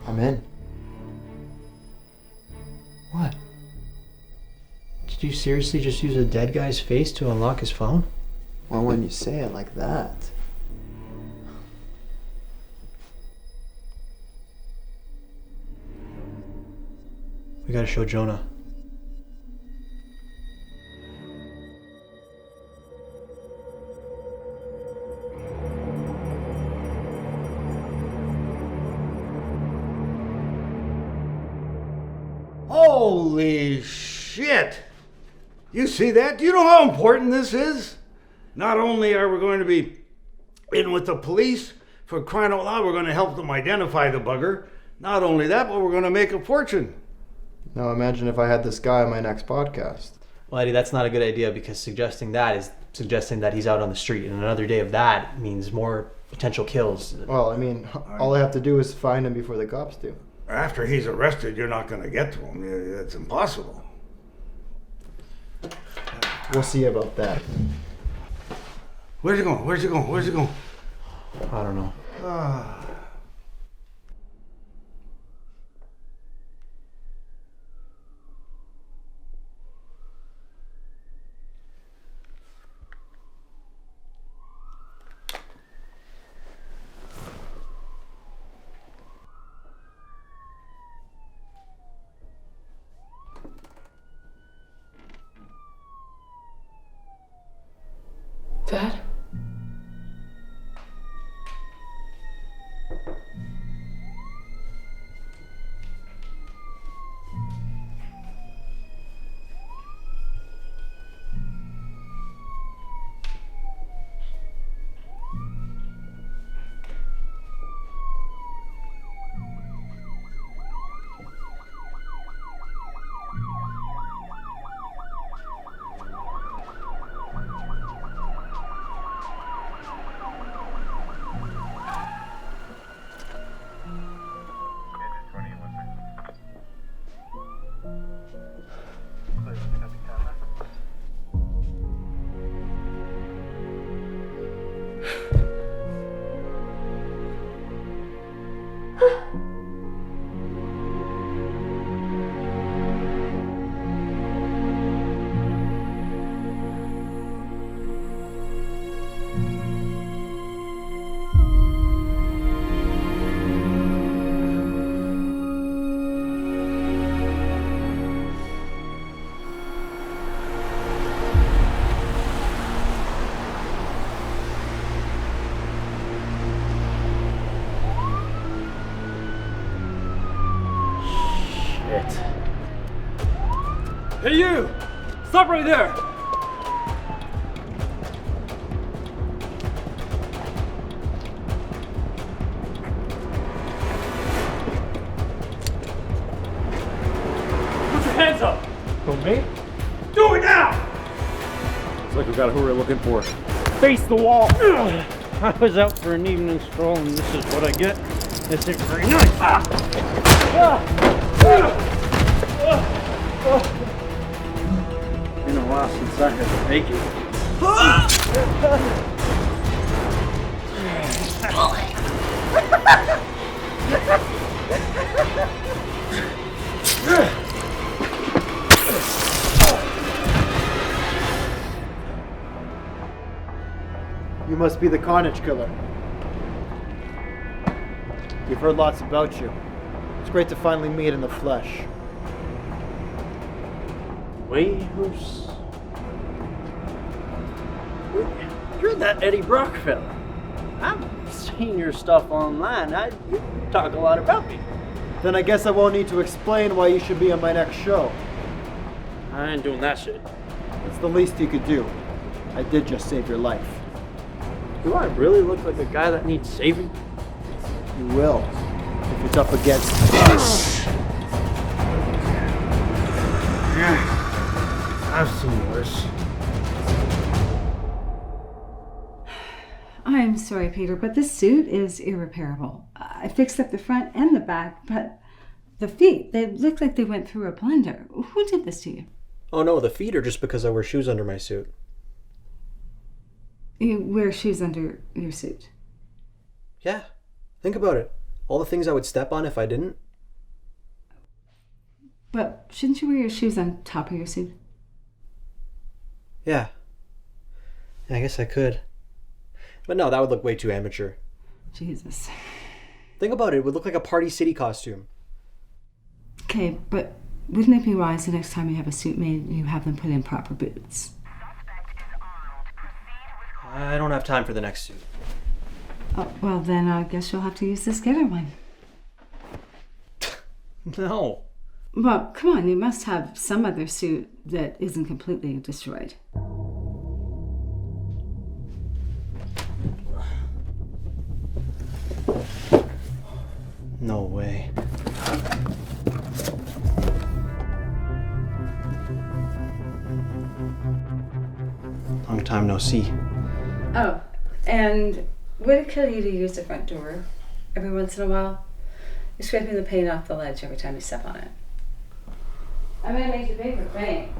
I'm in. What? Did you seriously just use a dead guy's face to unlock his phone? Well, when you say it like that. We gotta show Jonah. Holy shit! You see that? Do you know how important this is? Not only are we going to be in with the police, for crying out loud, we're going to help them identify the bugger. Not only that, but we're going to make a fortune. Now imagine if I had this guy on my next podcast. Well, Eddie, that's not a good idea because suggesting that is suggesting that he's out on the street, and another day of that means more potential kills. Well, I mean, all I have to do is find him before the cops do. After he's arrested, you're not going to get to him. It's impossible. We'll see about that. Where's he going? Where's he going? Where's he going? I don't know. Dad? Shit. Hey, you! Stop right there! Put your hands up! Who, me? Do it now! Looks like we got who we're looking for. Face the wall! I was out for an evening stroll and this is what I get. This ain't very nice. Been a while since I had to make it. You must be the Carnage Killer. We've heard lots about you. It's great to finally meet in the flesh. Wait, you're that Eddie Brock fella. I've seen your stuff online. You talk a lot about me. Then I guess I won't need to explain why you should be on my next show. I ain't doing that shit. It's the least you could do. I did just save your life. Do I really look like a guy that needs saving? You will, if it's up against us. Yeah, I've seen worse. I'm sorry, Peter, but this suit is irreparable. I fixed up the front and the back, but the feet, they look like they went through a blender. Who did this to you? Oh no, the feet are just because I wear shoes under my suit. You wear shoes under your suit? Yeah, think about it. All the things I would step on if I didn't. But shouldn't you wear your shoes on top of your suit? Yeah, I guess I could. But no, that would look way too amateur. Jesus. Think about it, it would look like a Party City costume. Okay, but wouldn't it be wise the next time you have a suit made, you have them put in proper boots? I don't have time for the next suit. Oh, well, then I guess you'll have to use the skater one. No. Well, come on, you must have some other suit that isn't completely destroyed. No way. Long time no see. Oh, and would it kill you to use the front door every once in a while? You're scraping the paint off the ledge every time you step on it. I'm gonna make you pay for paint.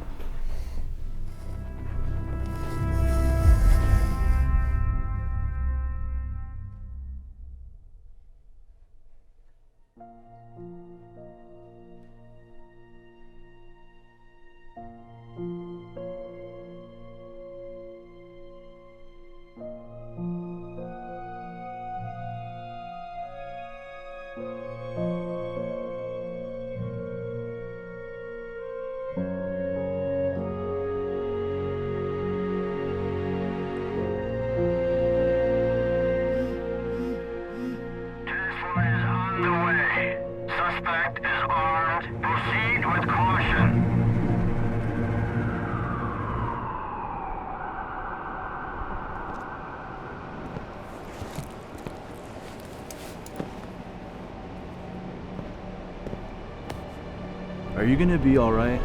Are you gonna be alright?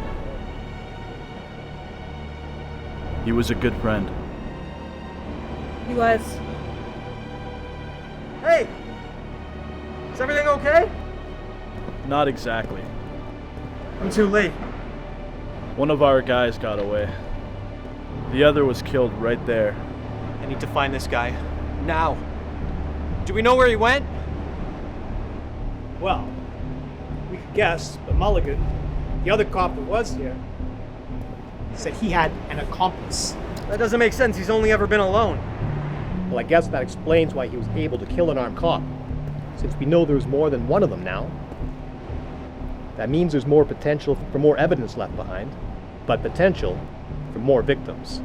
He was a good friend. He was. Hey! Is everything okay? Not exactly. I'm too late. One of our guys got away. The other was killed right there. I need to find this guy. Now. Do we know where he went? Well, we could guess, but Mulligan, the other cop that was here, said he had an accomplice. That doesn't make sense. He's only ever been alone. Well, I guess that explains why he was able to kill an armed cop. Since we know there's more than one of them now, that means there's more potential for more evidence left behind, but potential for more victims.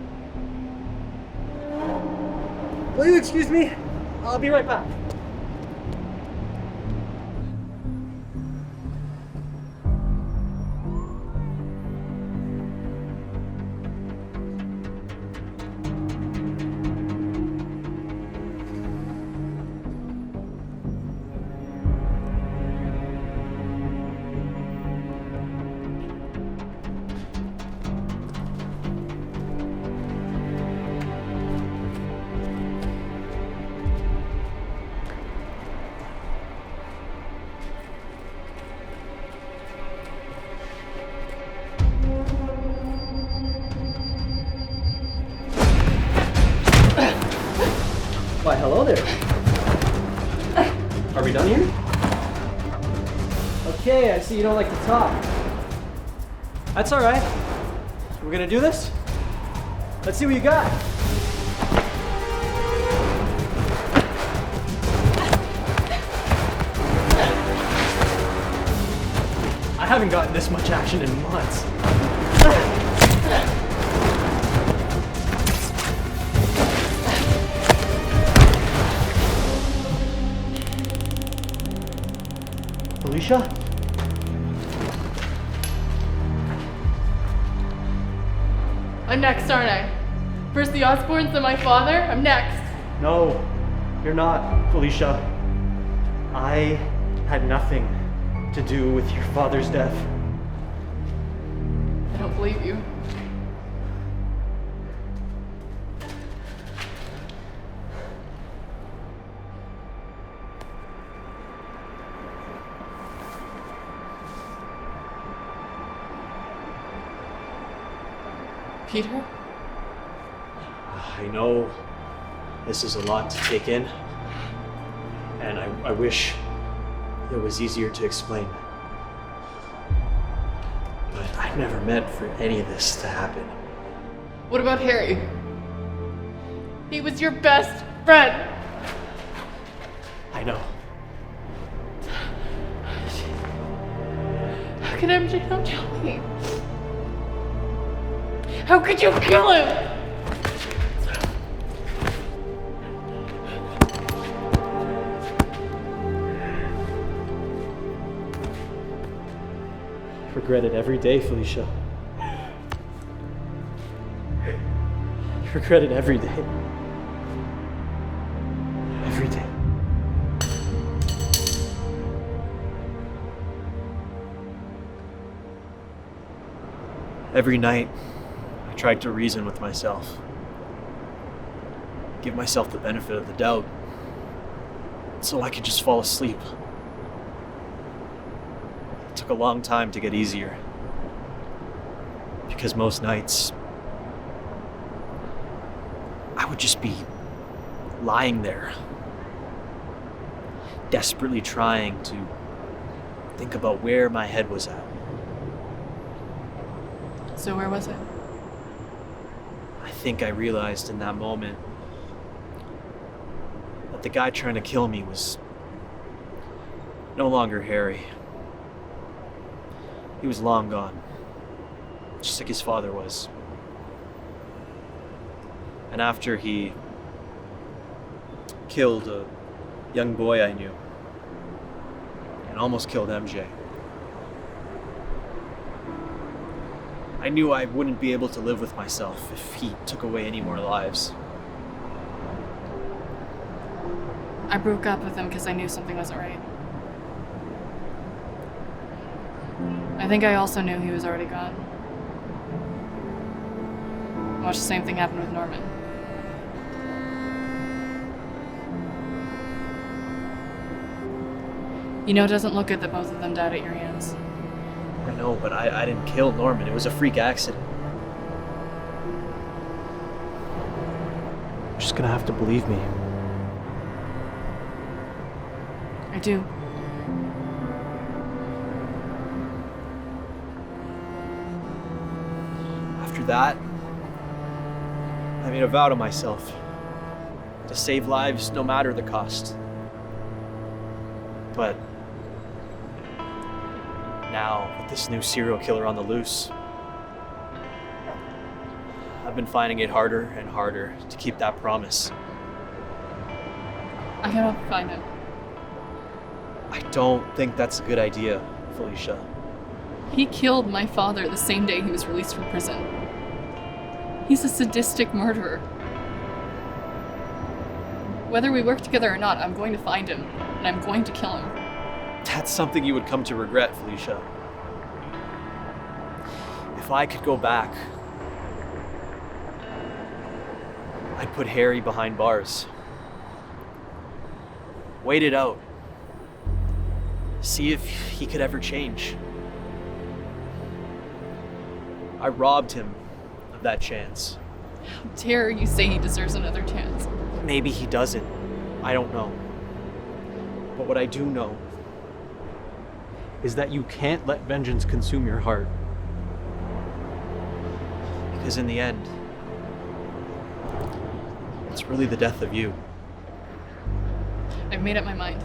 Will you excuse me? I'll be right back. Okay, I see you don't like to talk. That's alright. We're gonna do this? Let's see what you got. I haven't gotten this much action in months. Felicia? I'm next, aren't I? First the Osborns, then my father. I'm next. No, you're not, Felicia. I had nothing to do with your father's death. I don't believe you. Peter? I know this is a lot to take in, and I wish it was easier to explain. But I never meant for any of this to happen. What about Harry? He was your best friend. I know. How can MJ not tell me? How could you kill him? I regret it every day, Felicia. I regret it every day. Every day. Every night, I tried to reason with myself. Give myself the benefit of the doubt, so I could just fall asleep. It took a long time to get easier, because most nights I would just be lying there, desperately trying to think about where my head was at. So where was it? I think I realized in that moment that the guy trying to kill me was no longer Harry. He was long gone, just like his father was. And after he killed a young boy I knew, and almost killed MJ, I knew I wouldn't be able to live with myself if he took away any more lives. I broke up with him because I knew something wasn't right. I think I also knew he was already gone. Watch the same thing happen with Norman. You know it doesn't look good that both of them died at your hands. I know, but I didn't kill Norman. It was a freak accident. You're just gonna have to believe me. I do. After that, I made a vow to myself to save lives no matter the cost. But now, with this new serial killer on the loose, I've been finding it harder and harder to keep that promise. I gotta find him. I don't think that's a good idea, Felicia. He killed my father the same day he was released from prison. He's a sadistic murderer. Whether we work together or not, I'm going to find him, and I'm going to kill him. That's something you would come to regret, Felicia. If I could go back, I'd put Harry behind bars. Wait it out. See if he could ever change. I robbed him of that chance. How dare you say he deserves another chance? Maybe he doesn't. I don't know. But what I do know is that you can't let vengeance consume your heart. Because in the end, it's really the death of you. I've made up my mind.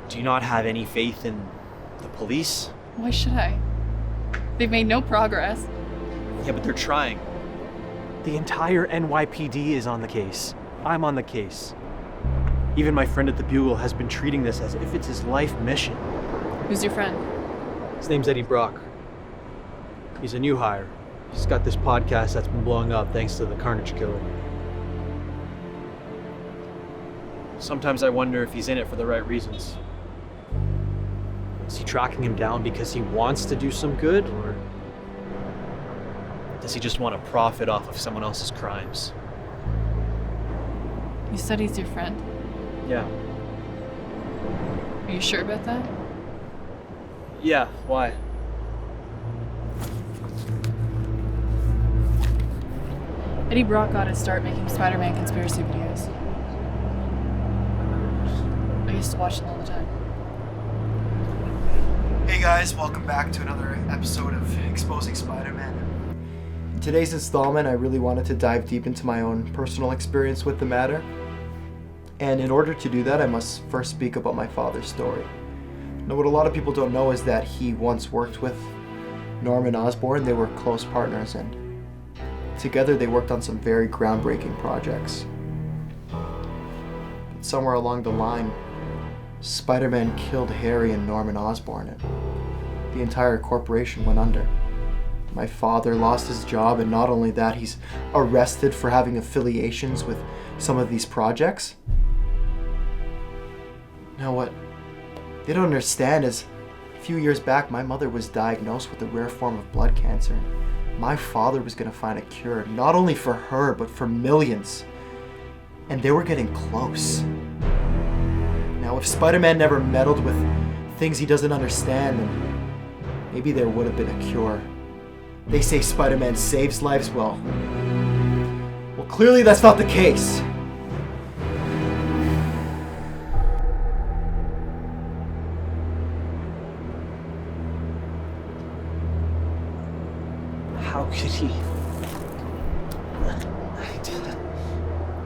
Do you not have any faith in the police? Why should I? They've made no progress. Yeah, but they're trying. The entire NYPD is on the case. I'm on the case. Even my friend at the Bugle has been treating this as if it's his life mission. Who's your friend? His name's Eddie Brock. He's a new hire. He's got this podcast that's been blowing up thanks to the Carnage Killer. Sometimes I wonder if he's in it for the right reasons. Is he tracking him down because he wants to do some good, or does he just want to profit off of someone else's crimes? You said he's your friend. Yeah. Are you sure about that? Yeah, why? Eddie Brock got his start making Spider-Man conspiracy videos. I used to watch them all the time. Hey guys, welcome back to another episode of Exposing Spider-Man. In today's installment, I really wanted to dive deep into my own personal experience with the matter. And in order to do that, I must first speak about my father's story. Now, what a lot of people don't know is that he once worked with Norman Osborn. They were close partners, and together they worked on some very groundbreaking projects. But somewhere along the line, Spider-Man killed Harry and Norman Osborn, and the entire corporation went under. My father lost his job, and not only that, he's arrested for having affiliations with some of these projects. Now what they don't understand is, a few years back, my mother was diagnosed with a rare form of blood cancer. My father was going to find a cure, not only for her, but for millions. And they were getting close. Now, if Spider-Man never meddled with things he doesn't understand, then maybe there would have been a cure. They say Spider-Man saves lives. Well, clearly that's not the case. How could he?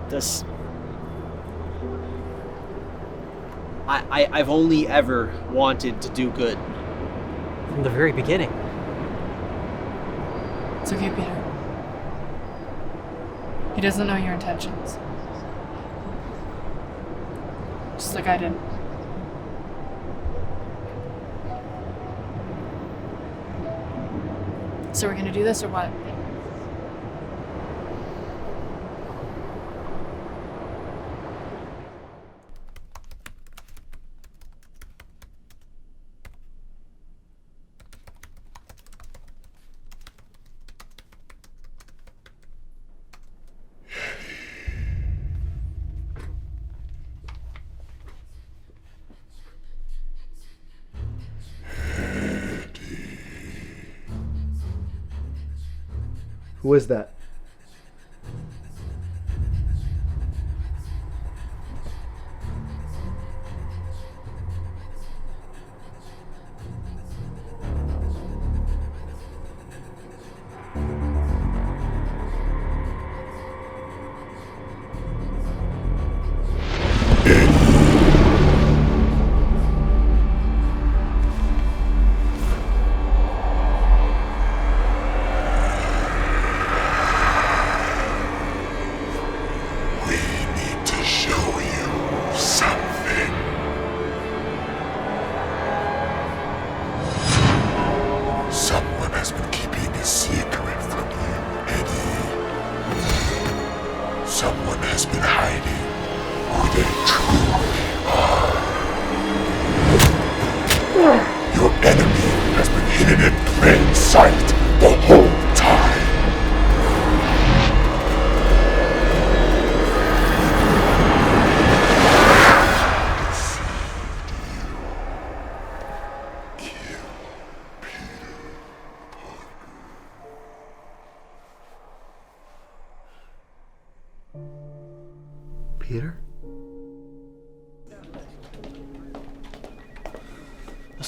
Does... I've only ever wanted to do good. From the very beginning. It's okay, Peter. He doesn't know your intentions. Just like I did. So we're gonna do this or what? Who is that?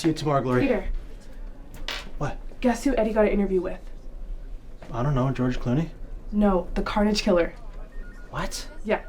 See you tomorrow, Glory. Peter. What? Guess who Eddie got an interview with? I don't know, George Clooney? No, the Carnage Killer. What? Yeah.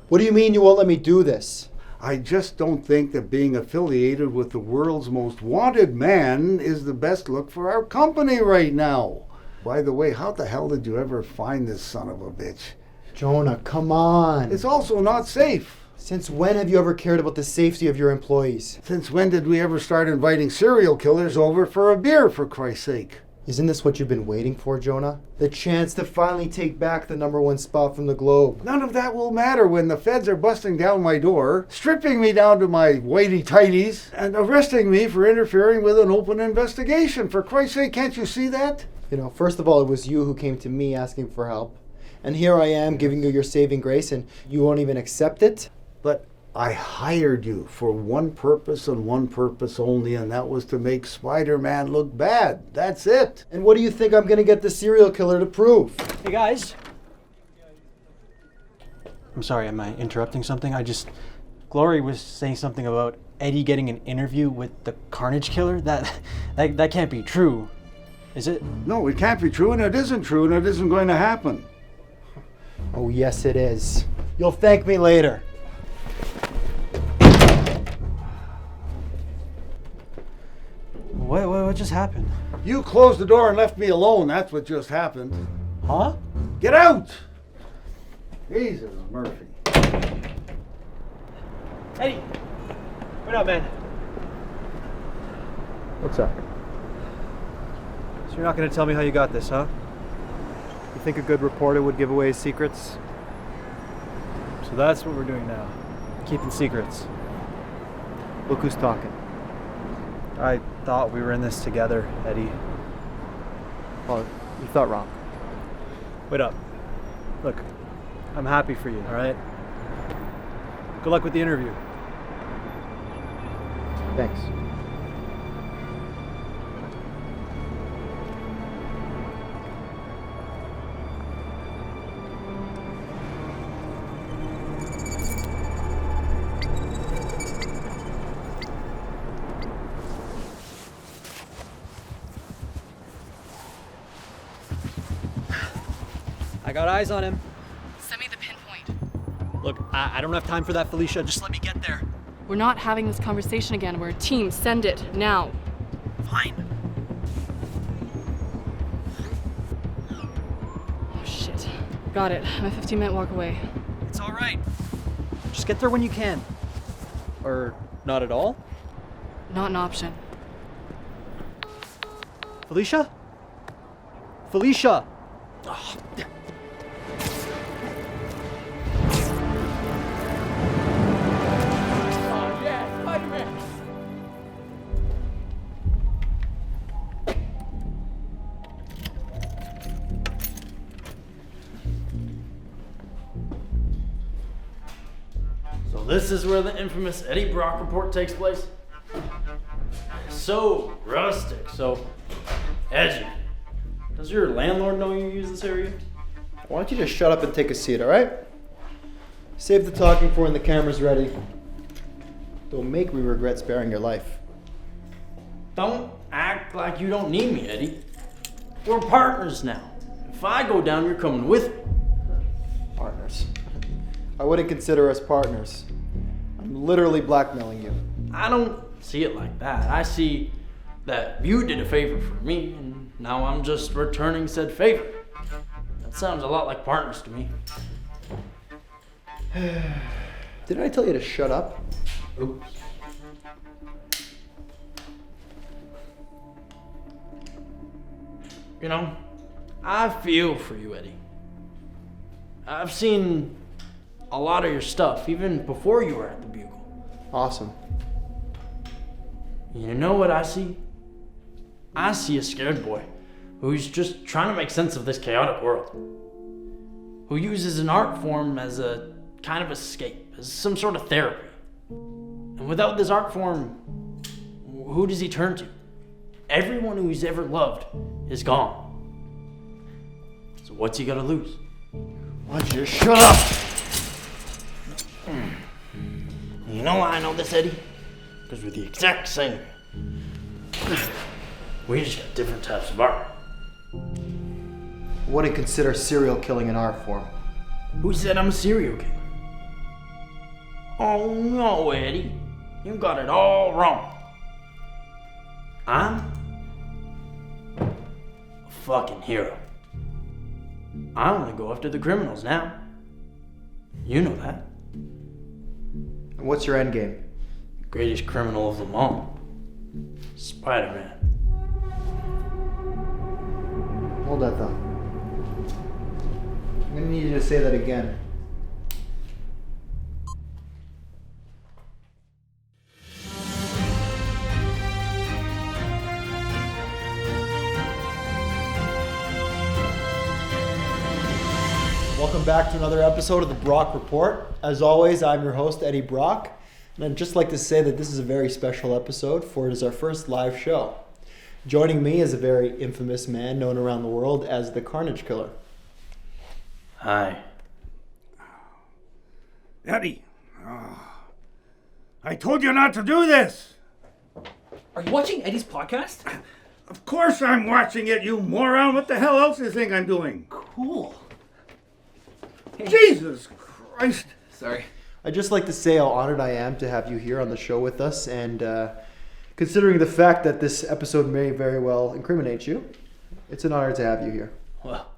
What do you mean you won't let me do this? I just don't think that being affiliated with the world's most wanted man is the best look for our company right now. By the way, how the hell did you ever find this son of a bitch? Jonah, come on. It's also not safe. Since when have you ever cared about the safety of your employees? Since when did we ever start inviting serial killers over for a beer, for Christ's sake? Isn't this what you've been waiting for, Jonah? The chance to finally take back the #1 spot from the Globe. None of that will matter when the feds are busting down my door, stripping me down to my whitey-tighties, and arresting me for interfering with an open investigation. For Christ's sake, can't you see that? You know, first of all, it was you who came to me asking for help. And here I am giving you your saving grace and you won't even accept it? But I hired you for one purpose and one purpose only, and that was to make Spider-Man look bad. That's it. And what do you think I'm going to get the serial killer to prove? Hey, guys. I'm sorry, am I interrupting something? Glory was saying something about Eddie getting an interview with the Carnage Killer. That can't be true, is it? No, it can't be true, and it isn't true, and it isn't going to happen. Oh, yes, it is. You'll thank me later. What just happened? You closed the door and left me alone. That's what just happened. Huh? Get out! Jesus, Murphy. Eddie! What up, man? What's up? So you're not going to tell me how you got this, huh? You think a good reporter would give away his secrets? So that's what we're doing now. Keeping secrets. Look who's talking. I thought we were in this together, Eddie. Well, you thought wrong. Wait up. Look, I'm happy for you, alright? Good luck with the interview. Thanks. I got eyes on him. Send me the pinpoint. Look, I don't have time for that, Felicia. Just let me get there. We're not having this conversation again. We're a team. Send it now. Fine. Oh, shit. Got it. I'm a 15-minute walk away. It's all right. Just get there when you can. Or not at all? Not an option. Felicia? Felicia! Oh. Yeah, Spider-Man! So this is where the infamous Eddie Brock report takes place? So rustic, so edgy. Does your landlord know you use this area? Why don't you just shut up and take a seat, alright? Save the talking for when the camera's ready. Don't make me regret sparing your life. Don't act like you don't need me, Eddie. We're partners now. If I go down, you're coming with me. Partners. I wouldn't consider us partners. I'm literally blackmailing you. I don't see it like that. I see that you did a favor for me, and now I'm just returning said favor. That sounds a lot like partners to me. Didn't I tell you to shut up? Oops. You know, I feel for you, Eddie. I've seen a lot of your stuff, even before you were at the Bugle. Awesome. You know what I see? I see a scared boy who's just trying to make sense of this chaotic world. Who uses an art form as a kind of escape, as some sort of therapy. And without this art form, who does he turn to? Everyone who he's ever loved is gone. So what's he gonna lose? Why don't you just shut up? You know why I know this, Eddie? because we're the exact same. We just got different types of art. What do you consider serial killing an art form? Who said I'm a serial killer? Oh no, Eddie. You got it all wrong. I'm a fucking hero. I only go after the criminals now. You know that. What's your end game? Greatest criminal of them all. Spider-Man. Hold that thought. I'm gonna need you to say that again. Welcome back to another episode of the Brock Report. As always, I'm your host, Eddie Brock, and I'd just like to say that this is a very special episode, for it is our first live show. Joining me is a very infamous man known around the world as the Carnage Killer. Hi. Eddie, I told you not to do this. Are you watching Eddie's podcast? Of course I'm watching it, you moron. What the hell else do you think I'm doing? Cool. Hey. Jesus Christ. Sorry. I'd just like to say how honored I am to have you here on the show with us, and considering the fact that this episode may very well incriminate you, it's an honor to have you here. Well,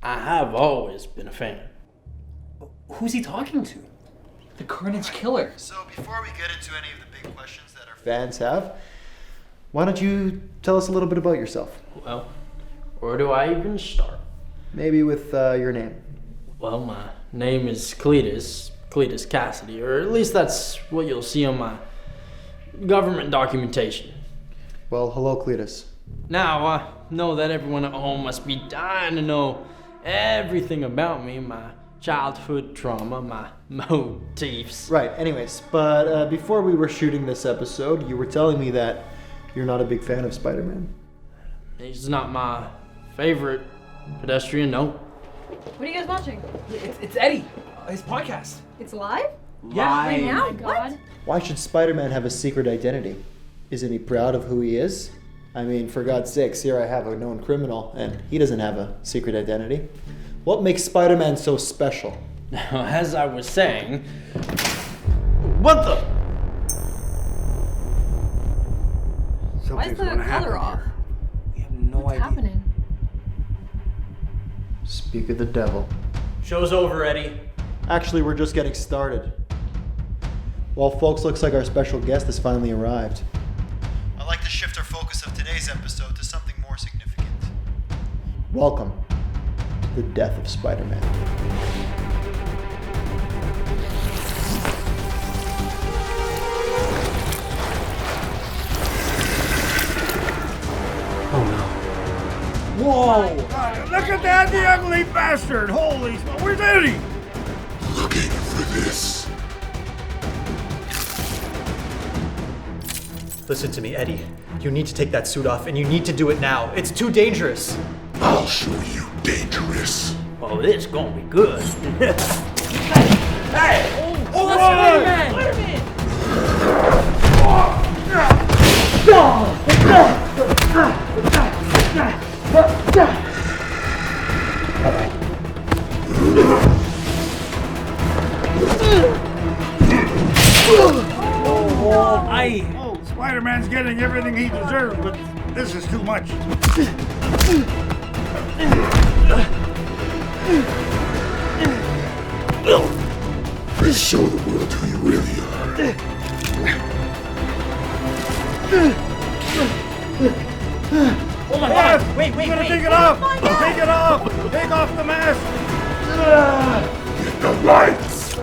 I have always been a fan. Who's he talking to? The Carnage Killer. So before we get into any of the big questions that our fans have, why don't you tell us a little bit about yourself? Well, where do I even start? Maybe with your name. Well, my name is Cletus Kasady, or at least that's what you'll see on my government documentation. Well, hello, Cletus. Now, I know that everyone at home must be dying to know everything about me, my childhood trauma, my motifs. Right, anyways, but before we were shooting this episode, you were telling me that you're not a big fan of Spider-Man. He's not my favorite pedestrian, no. What are you guys watching? It's Eddie. His podcast. It's live? Yeah. Right now? Oh my God. Why should Spider-Man have a secret identity? Isn't he proud of who he is? I mean, for God's sakes, here I have a known criminal, and he doesn't have a secret identity. What makes Spider-Man so special? Now, as I was saying... What the... Why is the color off? We have no What's idea. happening? Speak of the devil. Show's over, Eddie. Actually, we're just getting started. Well, folks, looks like our special guest has finally arrived. I'd like to shift our focus of today's episode to something more significant. Welcome to the death of Spider-Man. Whoa! Look at that, the ugly bastard! Holy smoke! Where's Eddie? Looking for this. Listen to me, Eddie. You need to take that suit off, and you need to do it now. It's too dangerous. I'll show you dangerous. Oh, this gonna be good. Hey! Oh, Spider-Man! Spider-Man! Oh, Spider-Man's getting everything he deserves, but this is too much. Let's show the world who you really are. Oh my Yes! God! Wait! Take it off! Take it off! Take off the mask! Get the lights.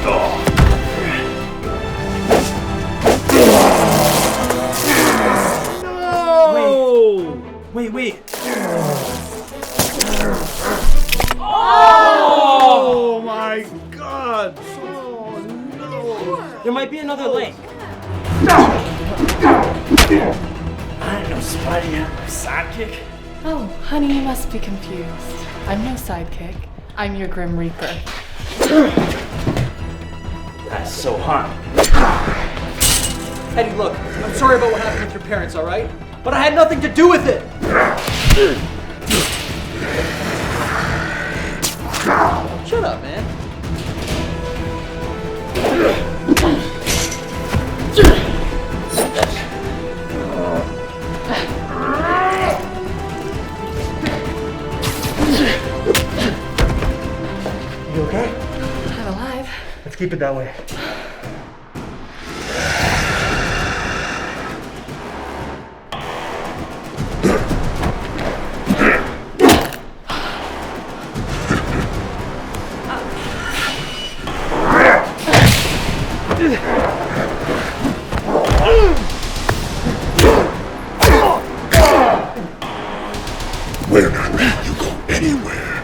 No! Wait! Oh my God! Oh no! There might be another link. I know Spider-Man, my sidekick. Oh, honey, you must be confused. I'm no sidekick. I'm your Grim Reaper. That's so hot. Eddie, look, I'm sorry about what happened with your parents, all right? But I had nothing to do with it. Shut up, man. You okay? I'm alive. Let's keep it that way. We're not letting you go anywhere.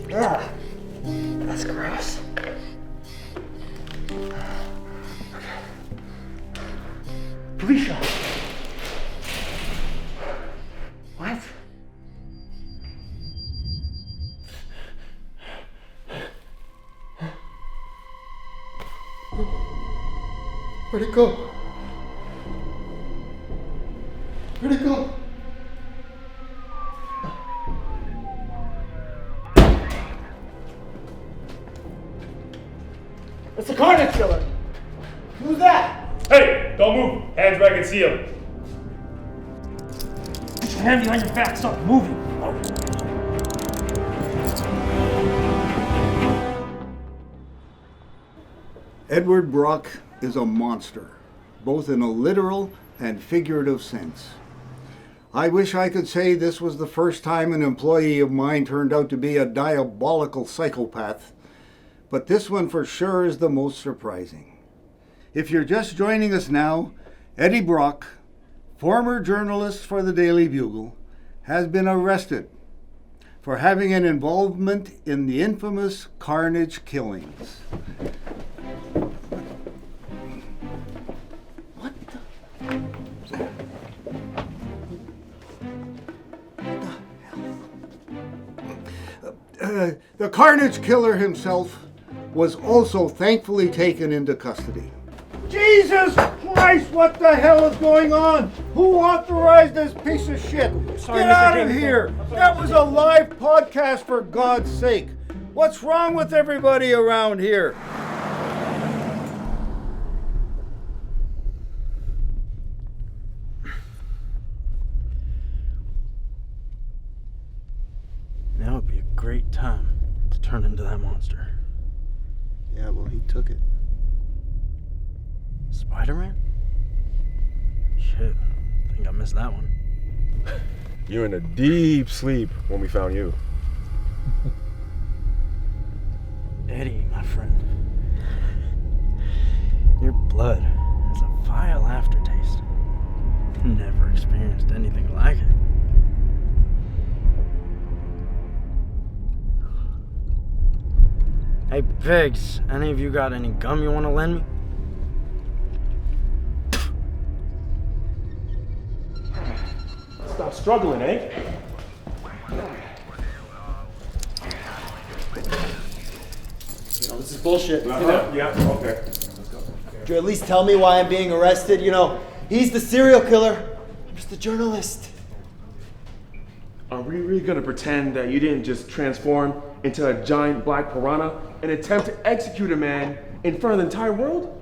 Yeah, that's gross. Felicia. What? Where'd it go? Where'd it go? It's the Carnage Killer. Who's that? Hey, don't move. Hands back and seal. Put your hand behind your back. Stop moving. Edward Brock is a monster, both in a literal and figurative sense. I wish I could say this was the first time an employee of mine turned out to be a diabolical psychopath, but this one for sure is the most surprising. If you're just joining us now, Eddie Brock, former journalist for the Daily Bugle, has been arrested for having an involvement in the infamous Carnage killings. The Carnage Killer himself was also thankfully taken into custody. Jesus Christ, what the hell is going on? Who authorized this piece of shit? Sorry, Get Mr. out of Jameson. here! That was a live podcast, for God's sake. What's wrong with everybody around here? Now would be a great time to turn into that monster. Yeah, well, he took it. Spider-Man? Shit, I think I missed that one. You were in a deep sleep when we found you. Eddie, my friend. Your blood has a vile aftertaste. Never experienced anything like it. Hey, pigs, any of you got any gum you want to lend me? Stop struggling, eh? You know, this is bullshit. Yeah, okay. Could you at least tell me why I'm being arrested? You know, he's the serial killer. I'm just a journalist. Are we really gonna pretend that you didn't just transform into a giant black piranha and attempt to execute a man in front of the entire world?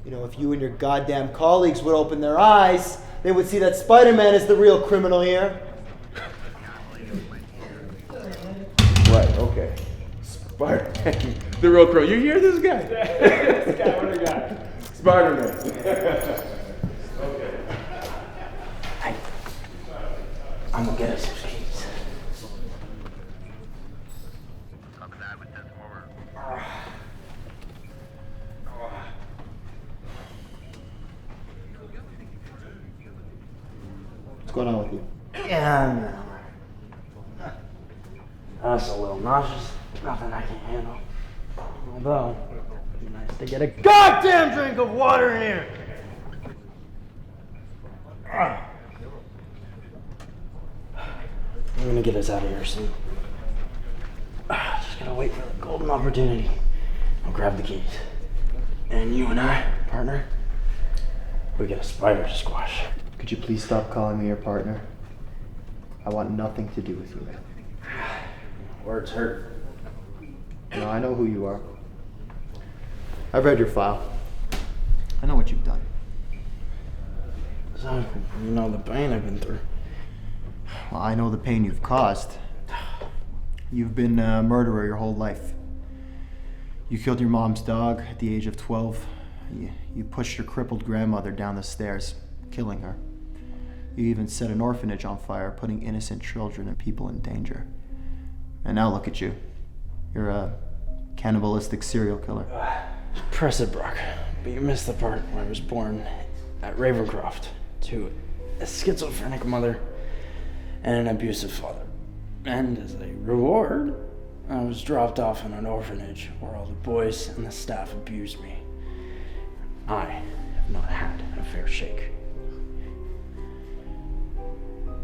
You know, if you and your goddamn colleagues would open their eyes, they would see that Spider-Man is the real criminal here. Right, okay. Spider-Man, the real crow. You hear this guy? This guy, what a guy. Spider-Man. I'm gonna get us some keys. going on with you? Yeah, that's a little nauseous. Nothing I can handle. Although, it'd be nice to get a goddamn drink of water in here. I'm gonna get us out of here soon. Just gotta wait for the golden opportunity. I'll grab the keys. And you and I, partner, we get a spider to squash. Could you please stop calling me your partner? I want nothing to do with you. Words hurt. No, I know who you are. I've read your file. I know what you've done. So, you know the pain I've been through. Well, I know the pain you've caused. You've been a murderer your whole life. You killed your mom's dog at the age of 12. You pushed your crippled grandmother down the stairs, killing her. You even set an orphanage on fire, putting innocent children and people in danger. And now look at you. You're a cannibalistic serial killer. Impressive, Brock. But you missed the part where I was born at Ravencroft to a schizophrenic mother and an abusive father. And as a reward, I was dropped off in an orphanage where all the boys and the staff abused me. I have not had a fair shake.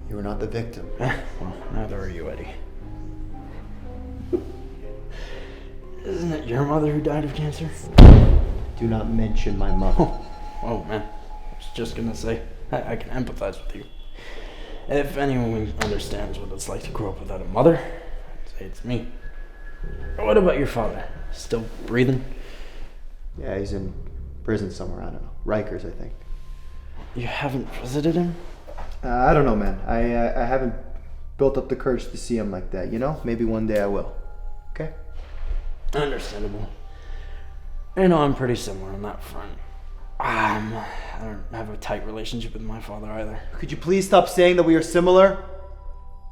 You were not the victim. Well, neither are you, Eddie. Isn't it your mother who died of cancer? Do not mention my mother. Oh man, I was just gonna say, I can empathize with you. If anyone understands what it's like to grow up without a mother, I'd say it's me. What about your father? Still breathing? Yeah, he's in prison somewhere, I don't know. Rikers, I think. You haven't visited him? I don't know, man. I haven't built up the courage to see him like that, you know? Maybe one day I will. Okay? Understandable. I know I'm pretty similar on that front. I don't have a tight relationship with my father either. Could you please stop saying that we are similar?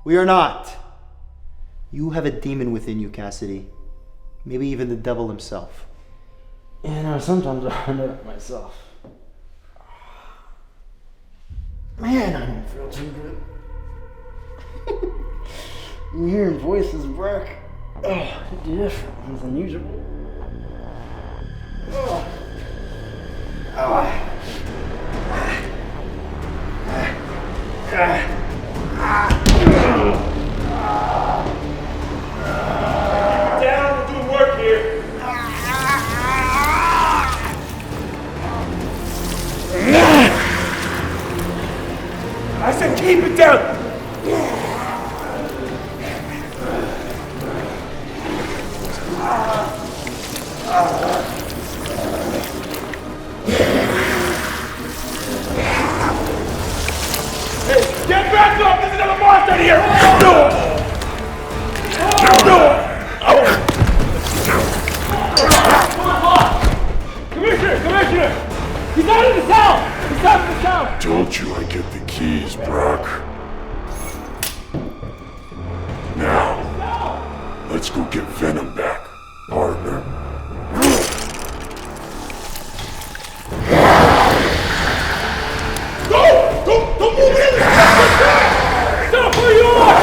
We are not. You have a demon within you, Kasady. Maybe even the devil himself. You know, sometimes I wonder that myself. Man, I don't feel too good. I'm hearing voices, Brock. Oh, different than usual. Oh. Down, we're doing work here. I said keep it down. Hey, get back up! There's another monster here! Commissioner! He's out of the cell! He's out of the cell! Told you I get the keys, Brock. Now, let's go get Venom back, partner. Don't move in! Stop where you are!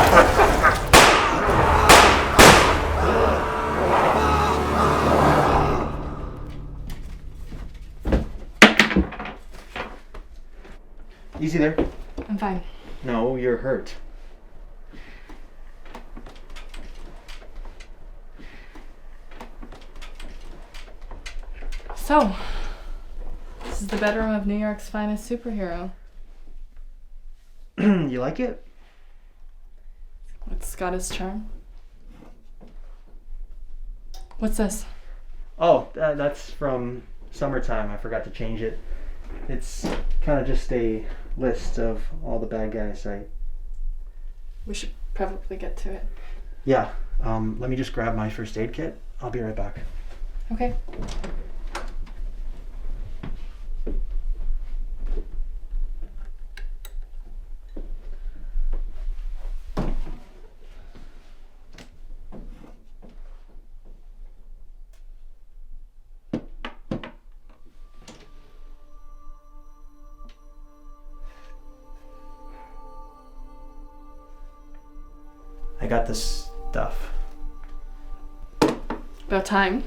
Easy there. I'm fine. No, you're hurt. So, this is the bedroom of New York's finest superhero. You like it? What's got his charm? What's this? Oh, that's from Summertime. I forgot to change it. It's kind of just a list of all the bad guys We should probably get to it. Yeah, let me just grab my first aid kit. I'll be right back. Okay. got this stuff. About time.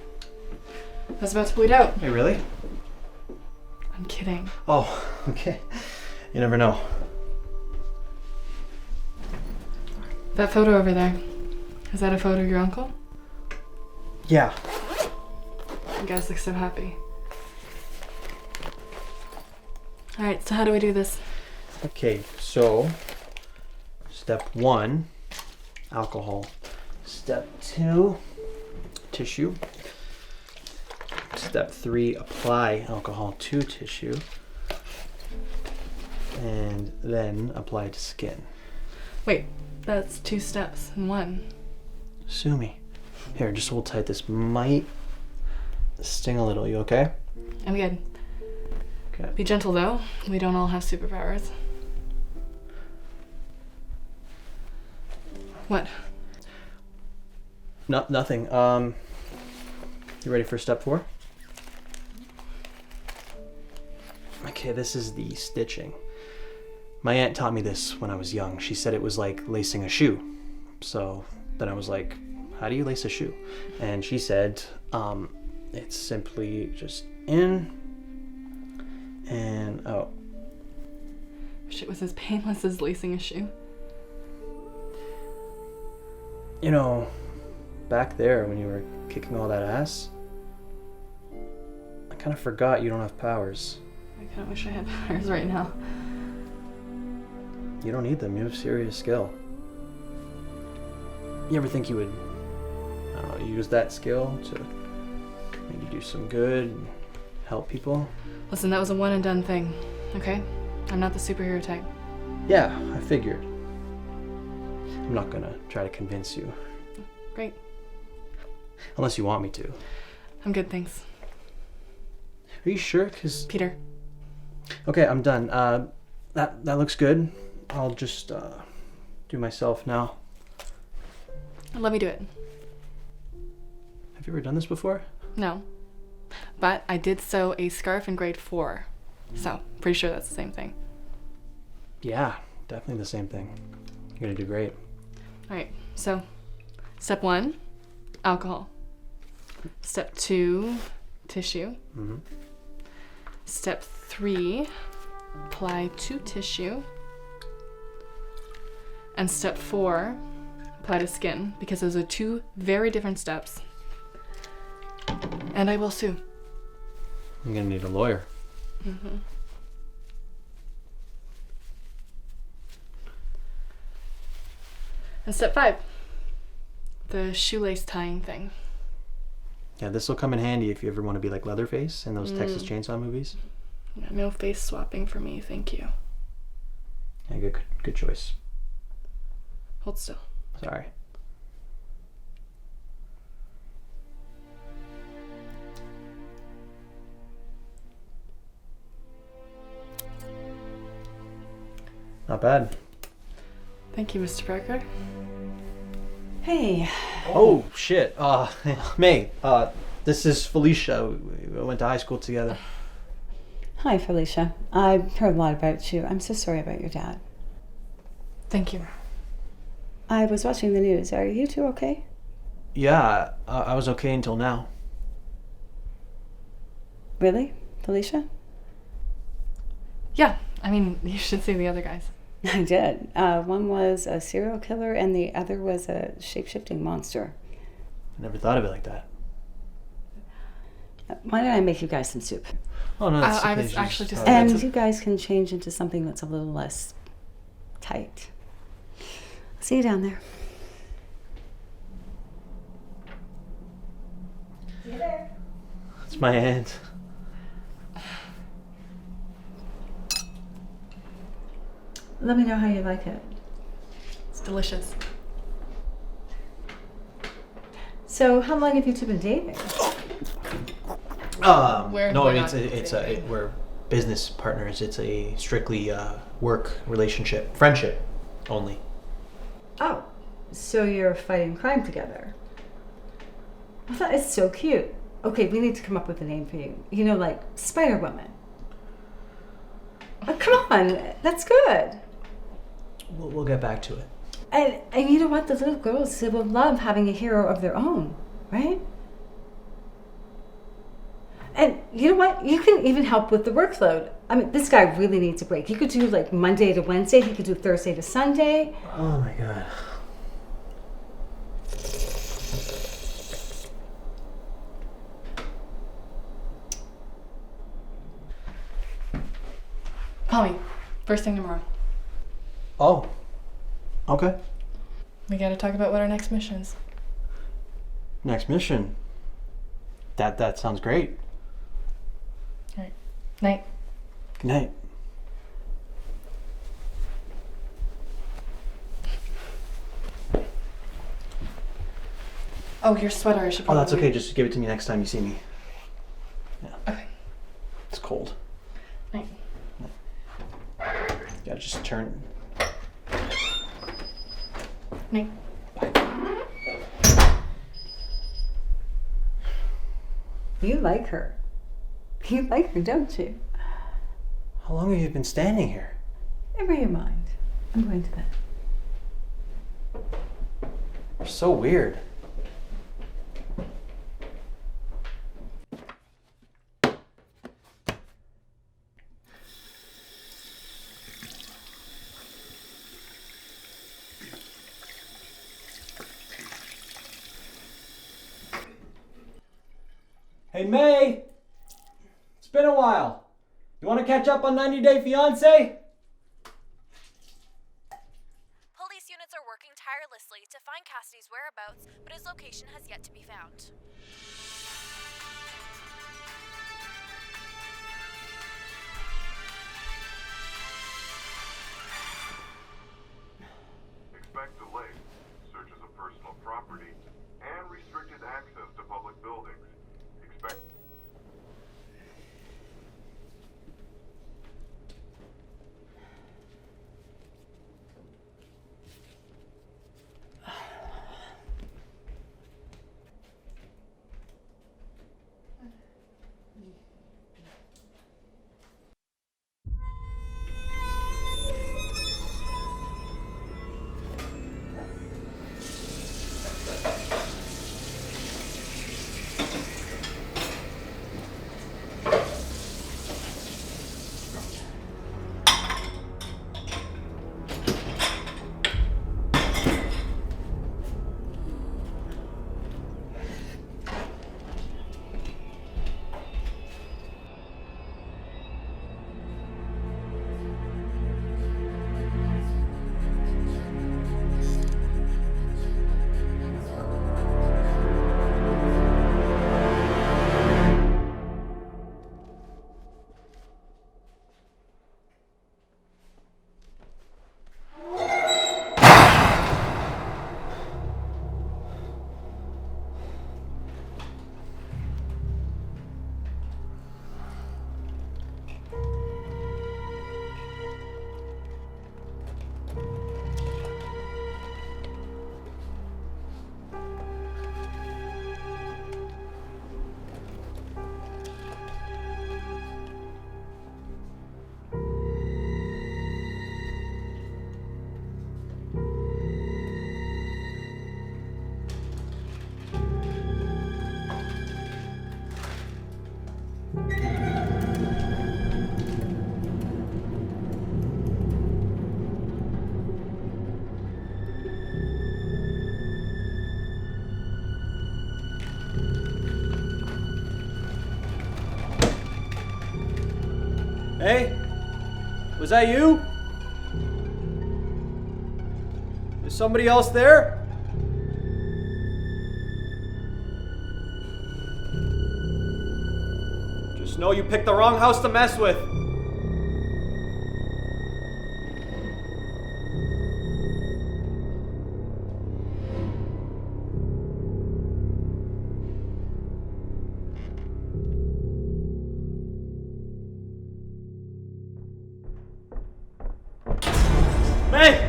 I was about to bleed out. Hey, really? I'm kidding. Oh, okay. You never know. That photo over there. Is that a photo of your uncle? Yeah. You guys look so happy. Alright, so how do we do this? Okay, so step 1, alcohol. Step 2, tissue. Step 3, apply alcohol to tissue. And then apply to skin. Wait, that's 2 steps in 1. Sue me. Here, just hold tight. This might sting a little. You okay? I'm good. Okay. Be gentle though. We don't all have superpowers. What? Nothing. You ready for step 4? Okay, this is the stitching. My aunt taught me this when I was young. She said it was like lacing a shoe. So then I was like, how do you lace a shoe? And she said, it's simply just in and out. Wish it was as painless as lacing a shoe. You know, back there when you were kicking all that ass, I kind of forgot you don't have powers. I kind of wish I had powers right now. You don't need them. You have serious skill. You ever think you would, I don't know, use that skill to maybe do some good and help people? Listen, that was a one and done thing, okay? I'm not the superhero type. Yeah, I figured. I'm not gonna try to convince you. Great. Unless you want me to. I'm good, thanks. Are you sure? 'Cause Peter. Okay, I'm done. That looks good. I'll just do myself now. Let me do it. Have you ever done this before? No. But I did sew a scarf in grade 4. So, pretty sure that's the same thing. Yeah, definitely the same thing. You're gonna do great. Alright, so step 1, alcohol. Step 2, tissue. Mm-hmm. Step 3, apply to tissue. And step 4, apply to skin, because those are 2 very different steps. And I will sue. You're gonna need a lawyer. Mm-hmm. And step 5, the shoelace tying thing. Yeah, this will come in handy if you ever want to be like Leatherface in those Texas Chainsaw movies. Yeah, no face swapping for me, thank you. Yeah, good choice. Hold still. Sorry. Not bad. Thank you, Mr. Parker. Hey. Oh shit. May. This is Felicia. We went to high school together. Hi, Felicia. I've heard a lot about you. I'm so sorry about your dad. Thank you. I was watching the news. Are you two okay? Yeah, I was okay until now. Really, Felicia? Yeah, I mean, you should see the other guys. I did. One was a serial killer and the other was a shape-shifting monster. I never thought of it like that. Why don't I make you guys some soup? Oh no, that's I was actually just... And you guys can change into something that's a little less tight. See you down there. See you there. That's my aunt. Let me know how you like it. It's delicious. So, how long have you two been dating? We're business partners. It's a strictly work relationship, friendship only. Oh, so you're fighting crime together. I thought it's so cute. Okay, we need to come up with a name for you. You know, like Spider-Woman. Oh, come on, that's good. We'll get back to it. And you know what? The little girls, they will love having a hero of their own, right? And you know what? You can even help with the workload. I mean, this guy really needs a break. He could do like Monday to Wednesday. He could do Thursday to Sunday. Oh my god. Call me. First thing tomorrow. Oh. Okay. We gotta talk about what our next mission is. Next mission. That sounds great. Alright. Night. Good night. Oh, your sweater. I should Oh, probably... that's okay. Just give it to me next time you see me. Yeah. Okay. It's cold. Night. Gotta just turn. Night. You like her. You like her, don't you? How long have you been standing here? Never your mind. I'm going to bed. You're so weird. Hey, May! It's been a while. You want to catch up on 90 Day Fiancé? Police units are working tirelessly to find Kasady's whereabouts, but his location has yet to be found. Expect delays, searches of personal property, and restricted access to public buildings. Expect... Hey? Was that you? Is somebody else there? Just know you picked the wrong house to mess with. May!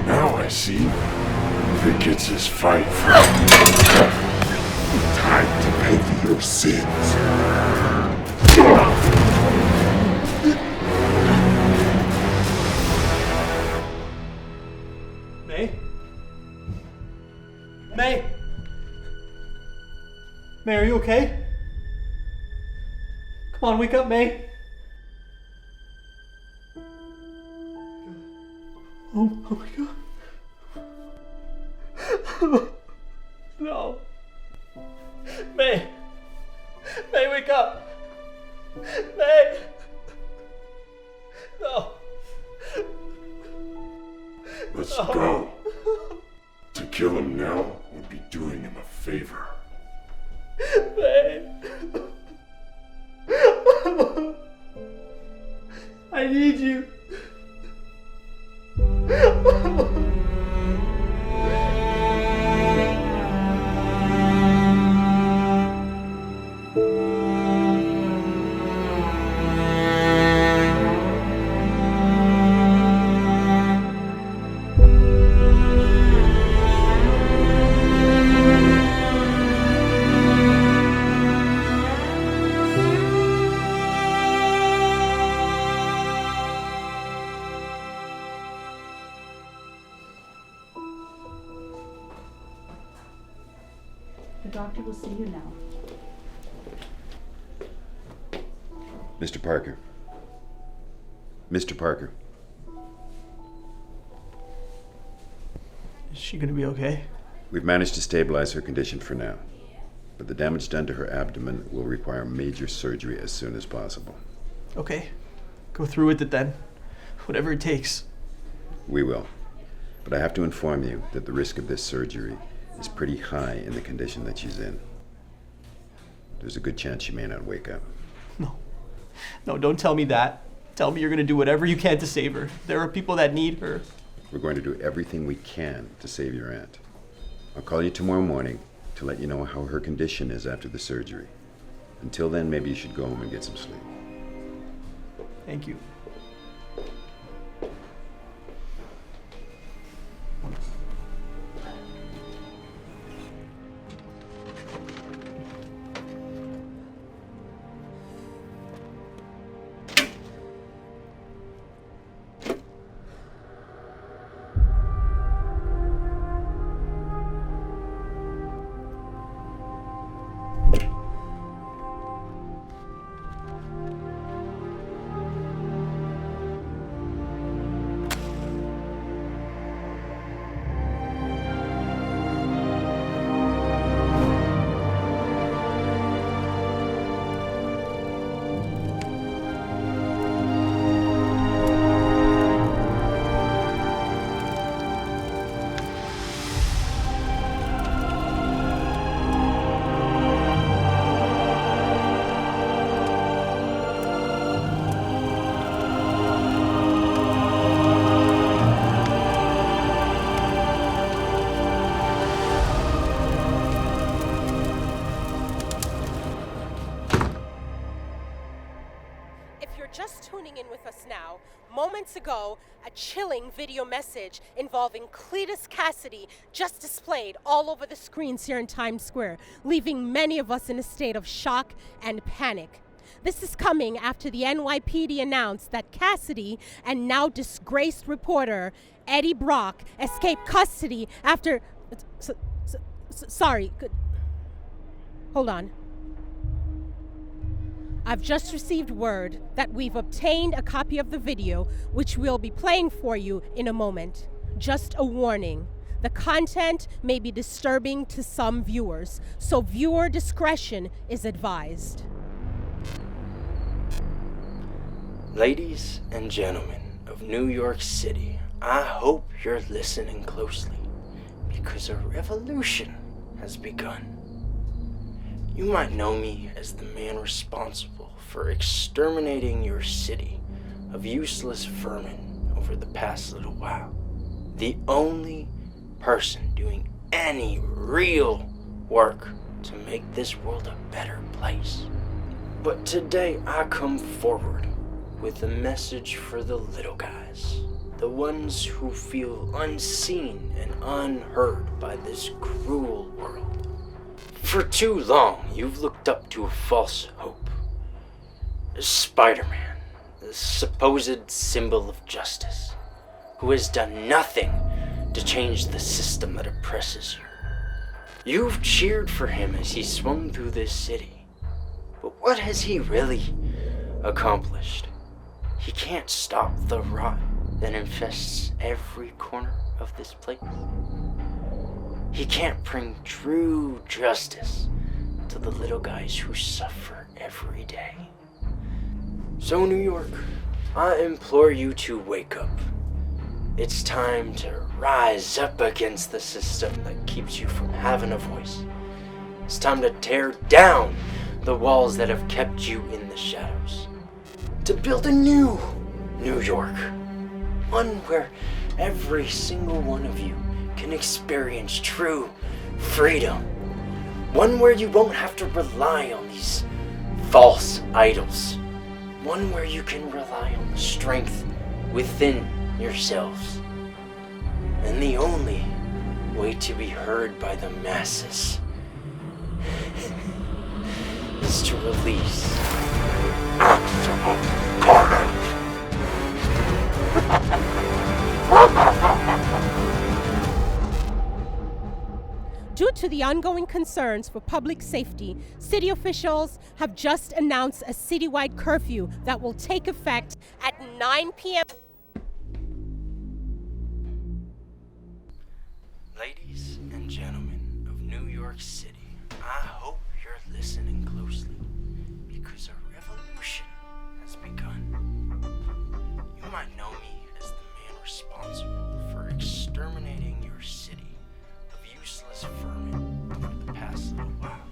Now I see. Vic gets his fight for time to pay for your sins. May? May? May, are you okay? Come on, wake up, May. Oh my god. No. May! May, wake up! May! No! Let's go. To kill him now would be doing him a favor. May! I need you. The doctor will see you now. Mr. Parker. Mr. Parker. Is she gonna be okay? We've managed to stabilize her condition for now, but the damage done to her abdomen will require major surgery as soon as possible. Okay. Go through with it then. Whatever it takes. We will. But I have to inform you that the risk of this surgery is pretty high in the condition that she's in. There's a good chance she may not wake up. No, don't tell me that. Tell me you're gonna do whatever you can to save her. There are people that need her. We're going to do everything we can to save your aunt. I'll call you tomorrow morning to let you know how her condition is after the surgery. Until then, maybe you should go home and get some sleep. Thank you. Just tuning in with us now, moments ago, a chilling video message involving Cletus Kasady just displayed all over the screens here in Times Square, leaving many of us in a state of shock and panic. This is coming after the NYPD announced that Kasady and now disgraced reporter Eddie Brock escaped custody after... Sorry. Hold on. I've just received word that we've obtained a copy of the video, which we'll be playing for you in a moment. Just a warning. The content may be disturbing to some viewers, so viewer discretion is advised. Ladies and gentlemen of New York City, I hope you're listening closely, because a revolution has begun. You might know me as the man responsible for exterminating your city of useless vermin over the past little while. The only person doing any real work to make this world a better place. But today I come forward with a message for the little guys. The ones who feel unseen and unheard by this cruel world. For too long, you've looked up to a false hope. Spider-Man, the supposed symbol of justice, who has done nothing to change the system that oppresses you. You've cheered for him as he swung through this city. But what has he really accomplished? He can't stop the rot that infests every corner of this place. He can't bring true justice to the little guys who suffer every day. So, New York, I implore you to wake up. It's time to rise up against the system that keeps you from having a voice. It's time to tear down the walls that have kept you in the shadows. To build a new New York. One where every single one of you can experience true freedom. One where you won't have to rely on these false idols. One where you can rely on the strength within yourselves. And the only way to be heard by the masses is to release absolute carnage. Due to the ongoing concerns for public safety, city officials have just announced a citywide curfew that will take effect at 9 p.m. Ladies and gentlemen of New York City, I hope you're listening closely, because a revolution has begun. You might know me as the man responsible for exterminating your city of useless vermin over the past little while.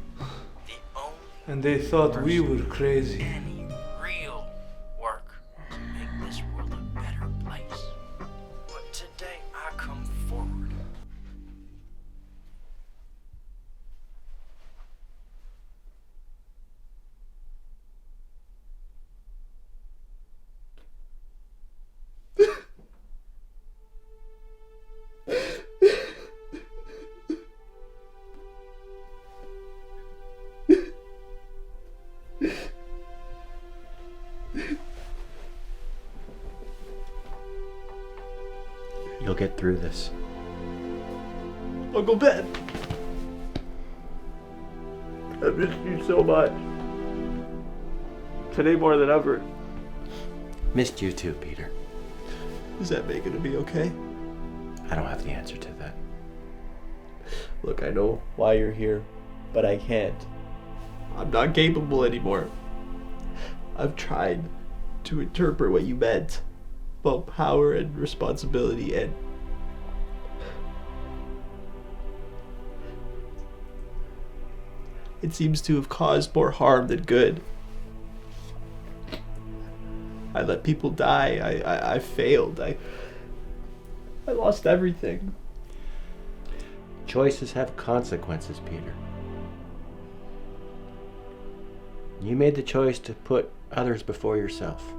The only And they thought we were crazy. any real work to make this world a better place. But today I come forward. You'll get through this. Uncle Ben! I missed you so much. Today more than ever. Missed you too, Peter. Is that making to be okay? I don't have the answer to that. Look, I know why you're here, but I can't. I'm not capable anymore. I've tried to interpret what you meant about power and responsibility, and it seems to have caused more harm than good. I let people die. I failed. I lost everything. Choices have consequences, Peter. You made the choice to put others before yourself.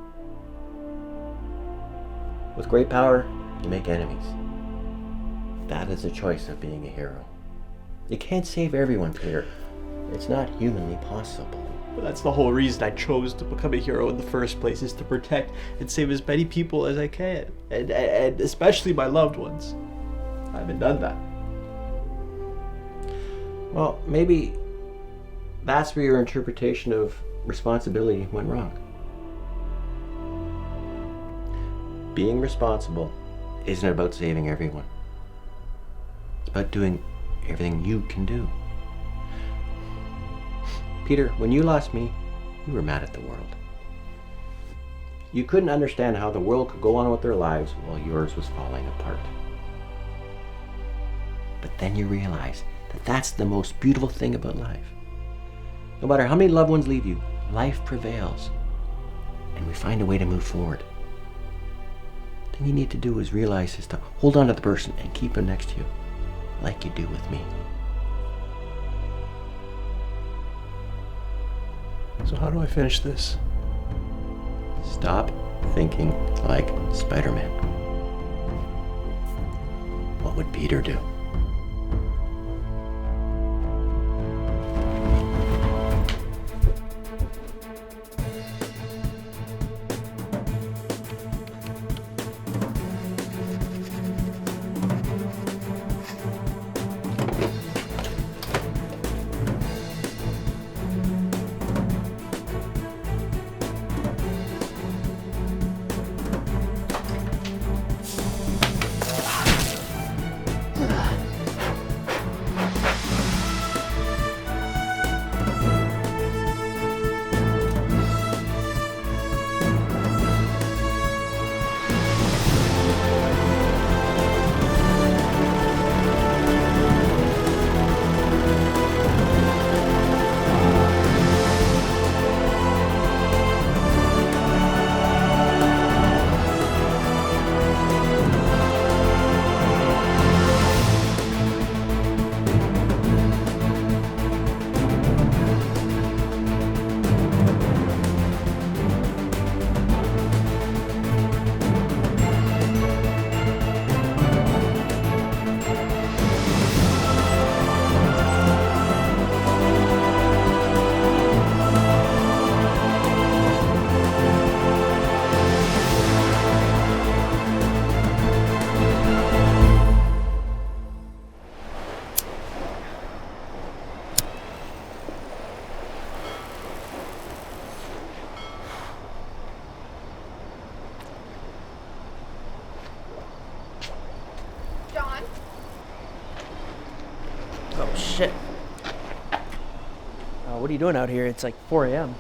With great power, you make enemies. That is the choice of being a hero. You can't save everyone, Peter. It's not humanly possible. But that's the whole reason I chose to become a hero in the first place, is to protect and save as many people as I can. And especially my loved ones. I haven't done that. Well, maybe that's where your interpretation of responsibility went wrong. Being responsible isn't about saving everyone. It's about doing everything you can do. Peter, when you lost me, you were mad at the world. You couldn't understand how the world could go on with their lives while yours was falling apart. But then you realize that that's the most beautiful thing about life. No matter how many loved ones leave you, life prevails, and we find a way to move forward. thing you need to do is realize is to hold on to the person and keep him next to you, like you do with me. So how do I finish this? Stop thinking like Spider-Man. What would Peter do? Oh, shit. What are you doing out here? It's like 4 a.m.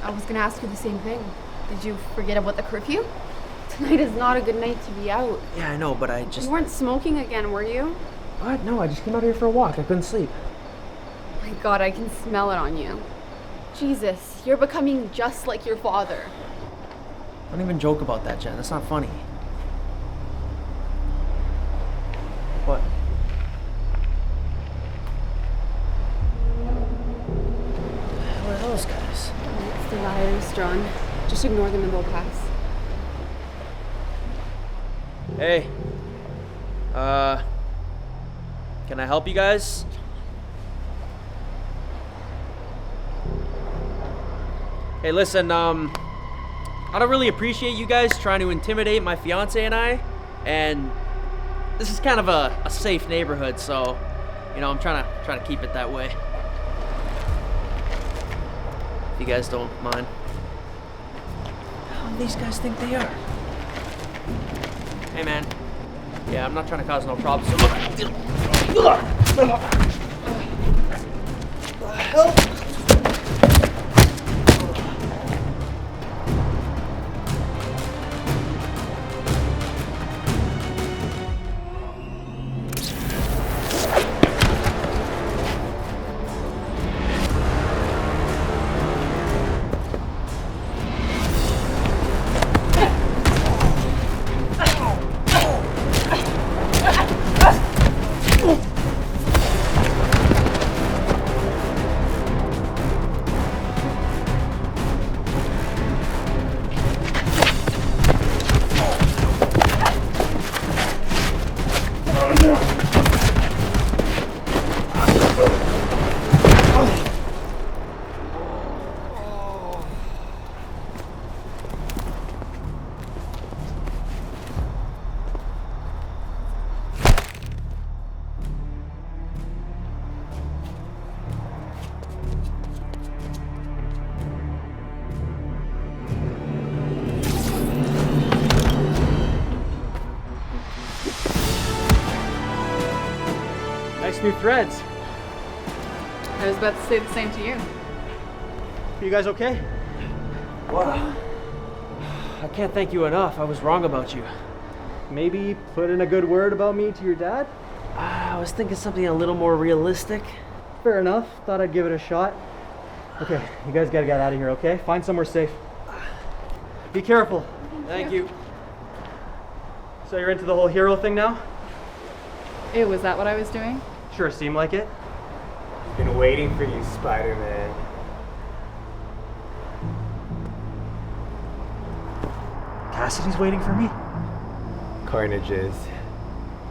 I was gonna ask you the same thing. Did you forget about the curfew? Tonight is not a good night to be out. Yeah, I know, but I just... You weren't smoking again, were you? What? No, I just came out here for a walk. I couldn't sleep. Oh my god, I can smell it on you. Jesus, you're becoming just like your father. Don't even joke about that, Jen. That's not funny. What? What are those guys? It's the liars, John. Just ignore them and they'll pass. Hey. Can I help you guys? Hey, listen, I don't really appreciate you guys trying to intimidate my fiance and I, and this is kind of a safe neighborhood, so, you know, I'm trying to keep it that way. If you guys don't mind. How do these guys think they are? Hey, man. Yeah, I'm not trying to cause no problems. So help! Nice new threads. I was about to say the same to you. Are you guys okay? Wow. I can't thank you enough. I was wrong about you. Maybe put in a good word about me to your dad? I was thinking something a little more realistic. Fair enough. Thought I'd give it a shot. Okay, you guys gotta get out of here, okay? Find somewhere safe. Be careful. Thank you. So you're into the whole hero thing now? Ew, was that what I was doing? Sure seemed like it. Been waiting for you, Spider-Man. Cassidy's waiting for me? Carnage is.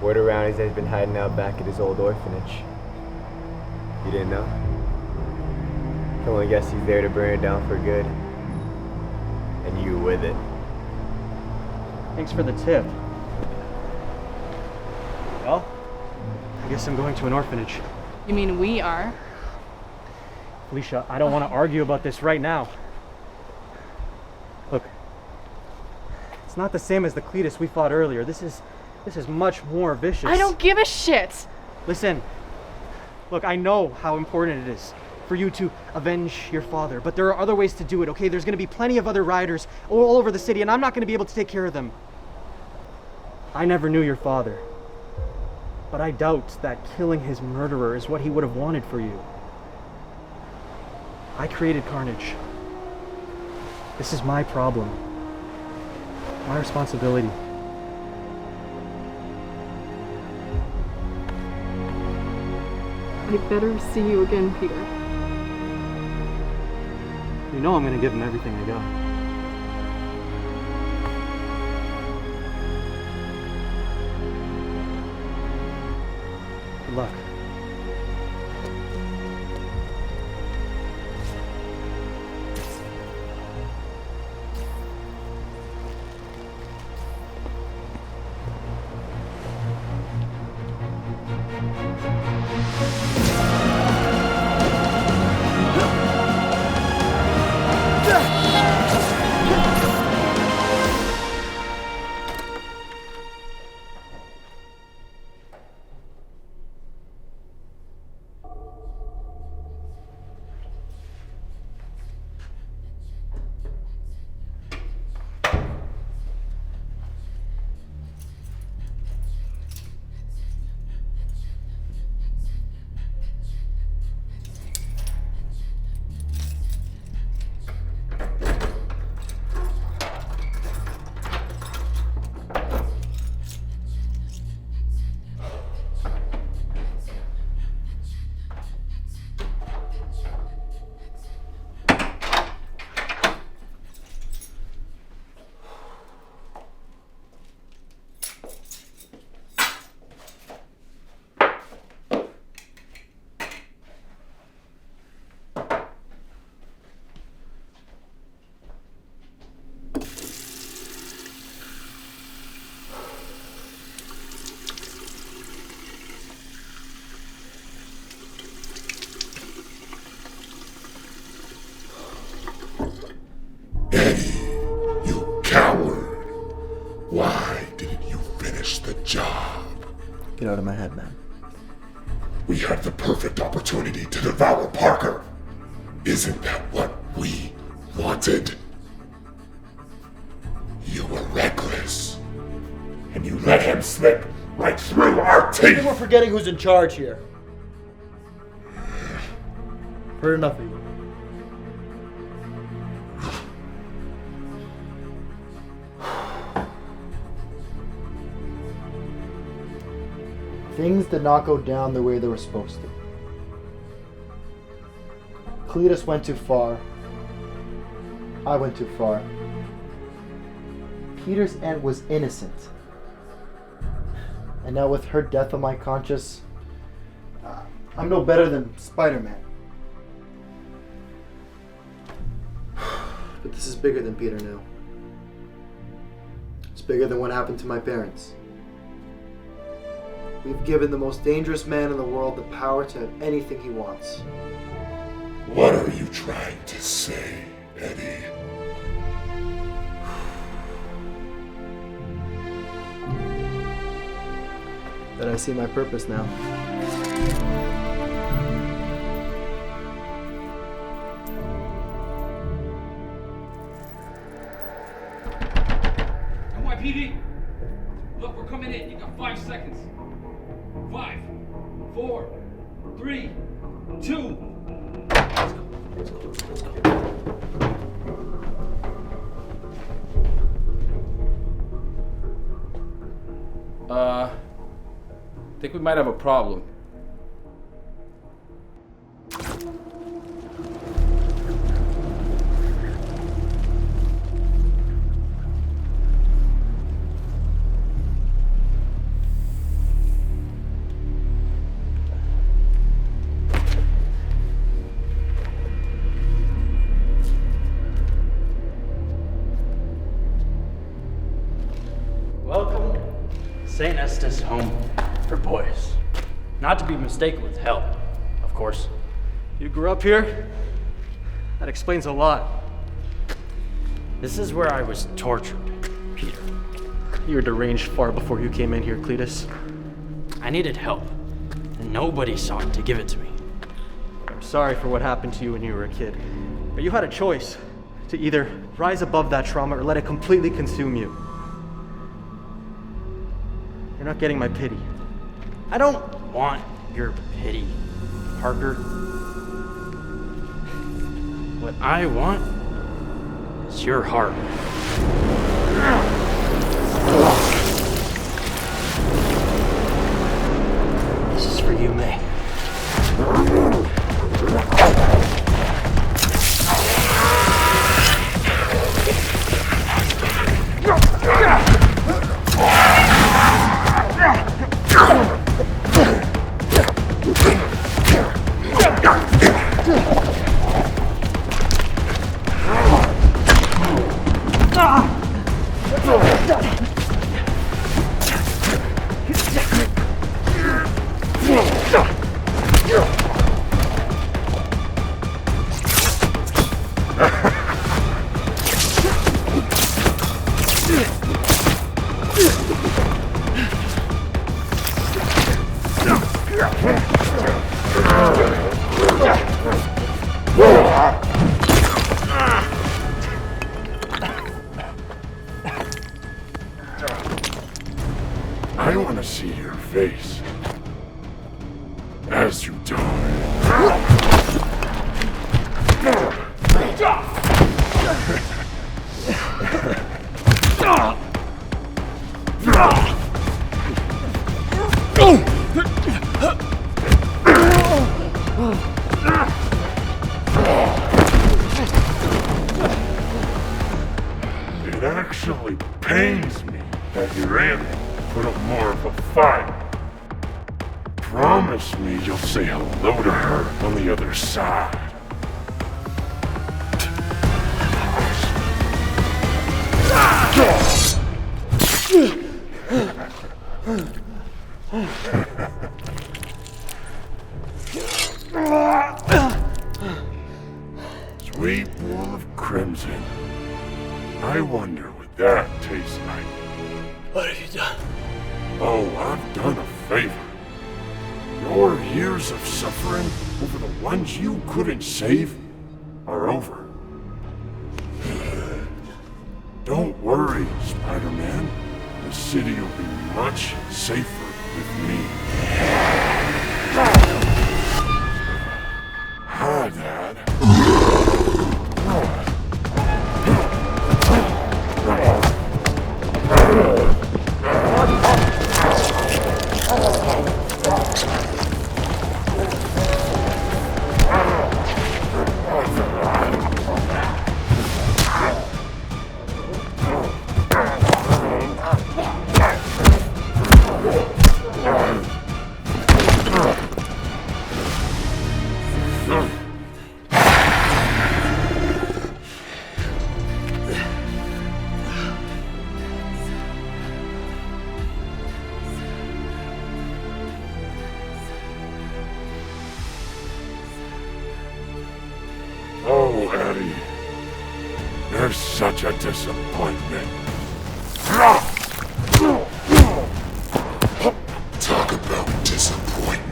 Word around is that he's been hiding out back at his old orphanage. You didn't know? Can only guess he's there to burn it down for good. And you with it. Thanks for the tip. Well, I guess I'm going to an orphanage. You mean we are? Felicia, I don't want to argue about this right now. Look, it's not the same as the Cletus we fought earlier. This is much more vicious. I don't give a shit! Listen, look, I know how important it is for you to avenge your father, but there are other ways to do it, okay? There's going to be plenty of other riders all over the city, and I'm not going to be able to take care of them. I never knew your father, but I doubt that killing his murderer is what he would have wanted for you. I created Carnage. This is my problem. My responsibility. I better see you again, Peter. You know I'm gonna give him everything I got. Good luck. Get out of my head, man. We had the perfect opportunity to devour Parker. Isn't that what we wanted? You were reckless. And you let him slip right through our I think teeth. we're forgetting who's in charge here. Heard enough of you. Things did not go down the way they were supposed to. Cletus went too far. I went too far. Peter's end was innocent. And now with her death on my conscience, I'm no better than Spider-Man. But this is bigger than Peter knew. It's bigger than what happened to my parents. We've given the most dangerous man in the world the power to have anything he wants. What are you trying to say, Eddie? That I see my purpose now. NYPD! Look, we're coming in. You got 5 seconds. 5, 4, 3, 2. Let's go. Think we might have a problem. Welcome, St. Estes home for boys. Not to be mistaken with hell, of course. You grew up here? That explains a lot. This is where I was tortured, Peter. You were deranged far before you came in here, Cletus. I needed help, and nobody sought to give it to me. I'm sorry for what happened to you when you were a kid, but you had a choice to either rise above that trauma or let it completely consume you. You're not getting my pity. I don't want your pity, Parker. What I want is your heart. This is for you, May. I want to see your face as you die. It actually pains me that your aunt put up more of a fight. Promise me you'll say hello to her on the other side. Sweet wool of crimson. I wonder what that tastes like. What have you done? Oh, I've done a favor. Your years of suffering over the ones you couldn't save are over. Don't worry, Spider-Man. The city will be much safer with me. Hi, Dad. Oh, Eddie. You're such a disappointment. Talk about disappointment.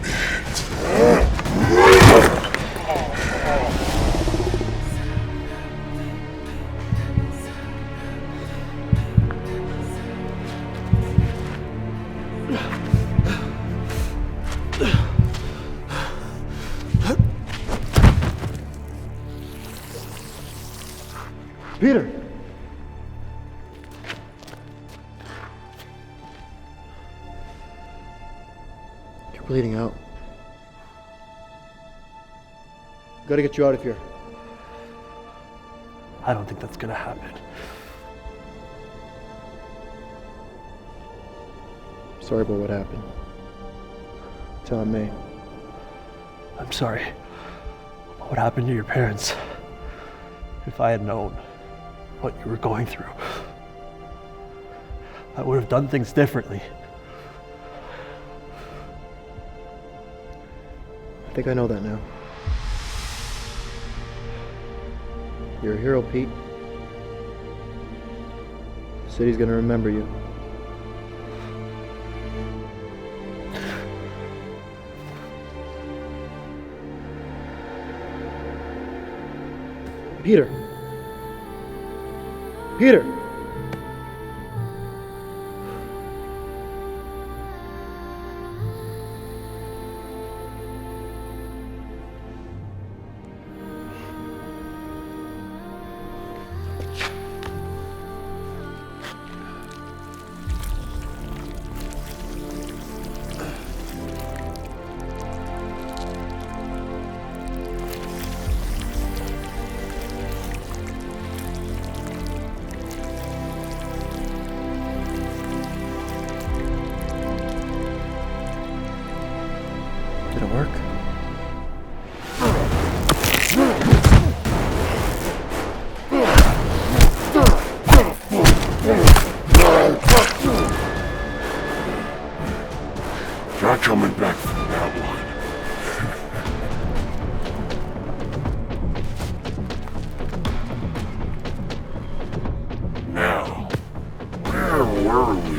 Peter! bleeding out. Gotta get you out of here. I don't think that's gonna happen. Sorry about what happened. It's on me. I'm sorry. What happened to your parents? If I had known what you were going through, I would have done things differently. I think I know that now. You're a hero, Pete. The city's gonna remember you. Peter! Peter! Did it work? Not coming back from that one. Now, where were we?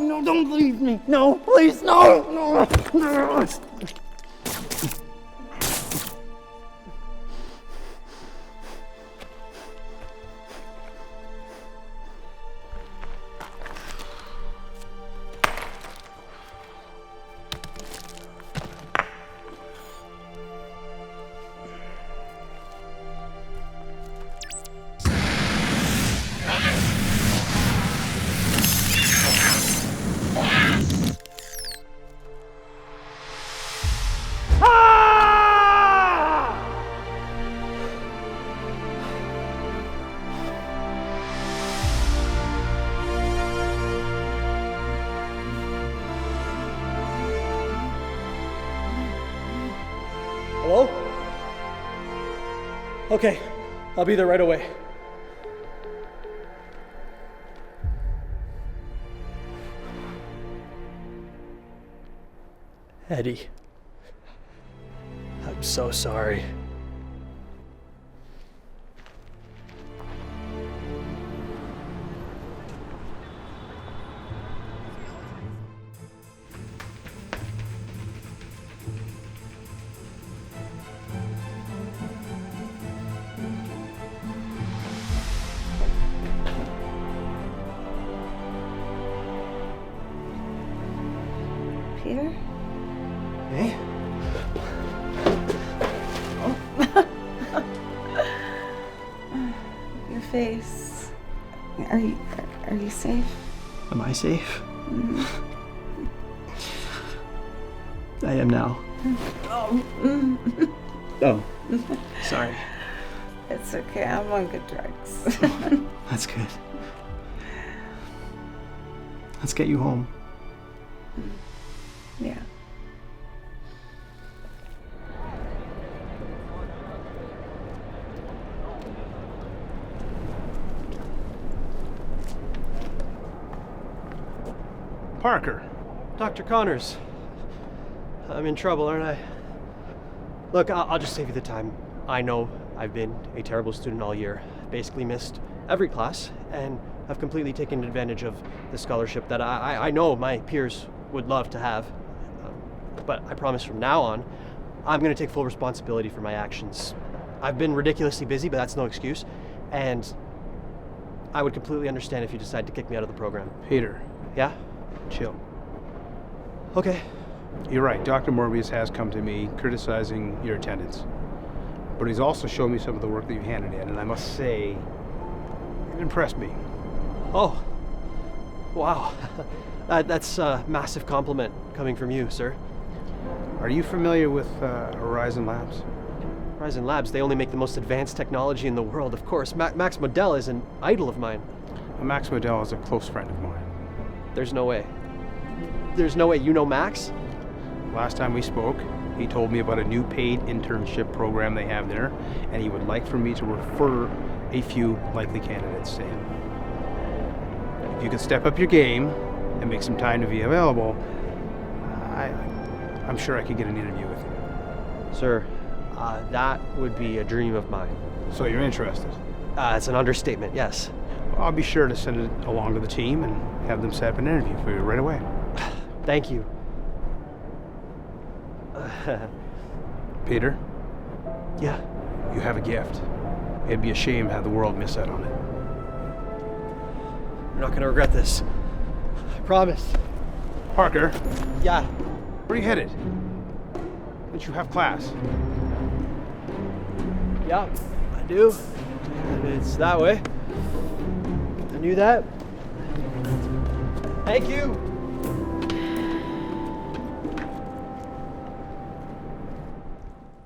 No, don't leave me. No, please, no. Hello? Okay, I'll be there right away. Eddie, I'm so sorry. Peter? Hey? Your face. Are you safe? Am I safe? I am now. Oh, sorry. It's okay, I'm on good drugs. That's good. Let's get you home. Yeah. Parker. Dr. Connors. I'm in trouble, aren't I? Look, I'll just save you the time. I know I've been a terrible student all year. Basically missed every class, and I've completely taken advantage of the scholarship that I know my peers would love to have. But I promise from now on, I'm going to take full responsibility for my actions. I've been ridiculously busy, but that's no excuse. And I would completely understand if you decide to kick me out of the program. Peter. Yeah? Chill. Okay. You're right. Dr. Morbius has come to me criticizing your attendance. But he's also shown me some of the work that you handed in, and I must say, it impressed me. Oh. Wow. That's a massive compliment coming from you, sir. Are you familiar with Horizon Labs? Horizon Labs, they only make the most advanced technology in the world, of course. Max Modell is an idol of mine. Max Modell is a close friend of mine. There's no way. There's no way you know Max? Last time we spoke, he told me about a new paid internship program they have there, and he would like for me to refer a few likely candidates to him. If you could step up your game and make some time to be available, I'm sure I could get an interview with you. Sir, that would be a dream of mine. So you're interested? It's an understatement, yes. Well, I'll be sure to send it along to the team and have them set up an interview for you right away. Thank you. Peter? Yeah? You have a gift. It'd be a shame to have the world miss out on it. You're not gonna regret this. I promise. Parker? Yeah? Where are you headed? Don't you have class? Yeah, I do. It's that way. I knew that. Thank you.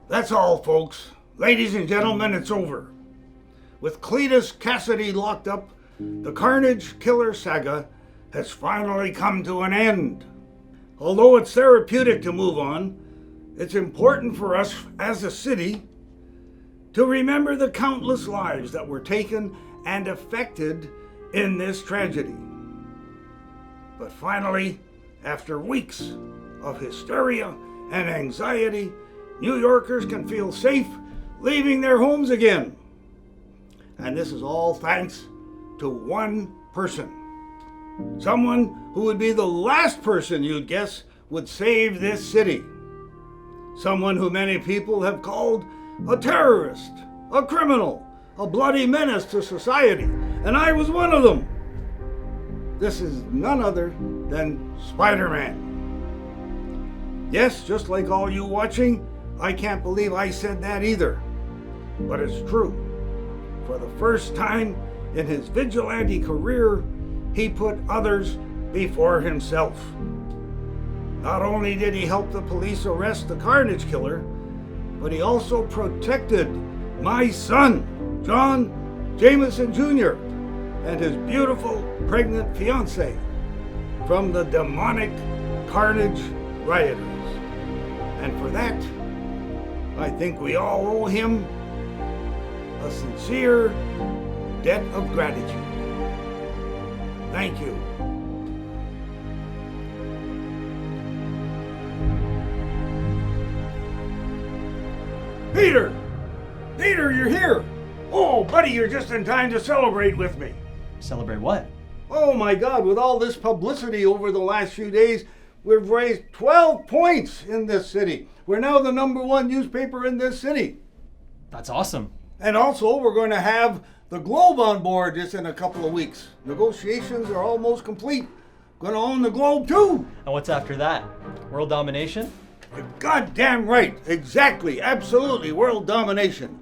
That's all, folks. Ladies and gentlemen, it's over. With Cletus Kasady locked up, the Carnage Killer Saga has finally come to an end. Although it's therapeutic to move on, it's important for us as a city to remember the countless lives that were taken and affected in this tragedy. But finally, after weeks of hysteria and anxiety, New Yorkers can feel safe leaving their homes again. And this is all thanks to one person. Someone who would be the last person you'd guess would save this city. Someone who many people have called a terrorist, a criminal, a bloody menace to society, and I was one of them. This is none other than Spider-Man. Yes, just like all you watching, I can't believe I said that either. But it's true. For the first time in his vigilante career, he put others before himself. Not only did he help the police arrest the Carnage Killer, but he also protected my son, John Jameson Jr., and his beautiful pregnant fiancée from the demonic Carnage rioters. And for that, I think we all owe him a sincere debt of gratitude. Thank you. Peter! Peter, you're here! Oh, buddy, you're just in time to celebrate with me. Celebrate what? Oh my God, with all this publicity over the last few days, we've raised 12 points in this city. We're now the #1 newspaper in this city. That's awesome. And also, we're going to have the Globe on board just in a couple of weeks. Negotiations are almost complete. Going to own the Globe too. And what's after that? World domination? You're goddamn right. Exactly. Absolutely. World domination.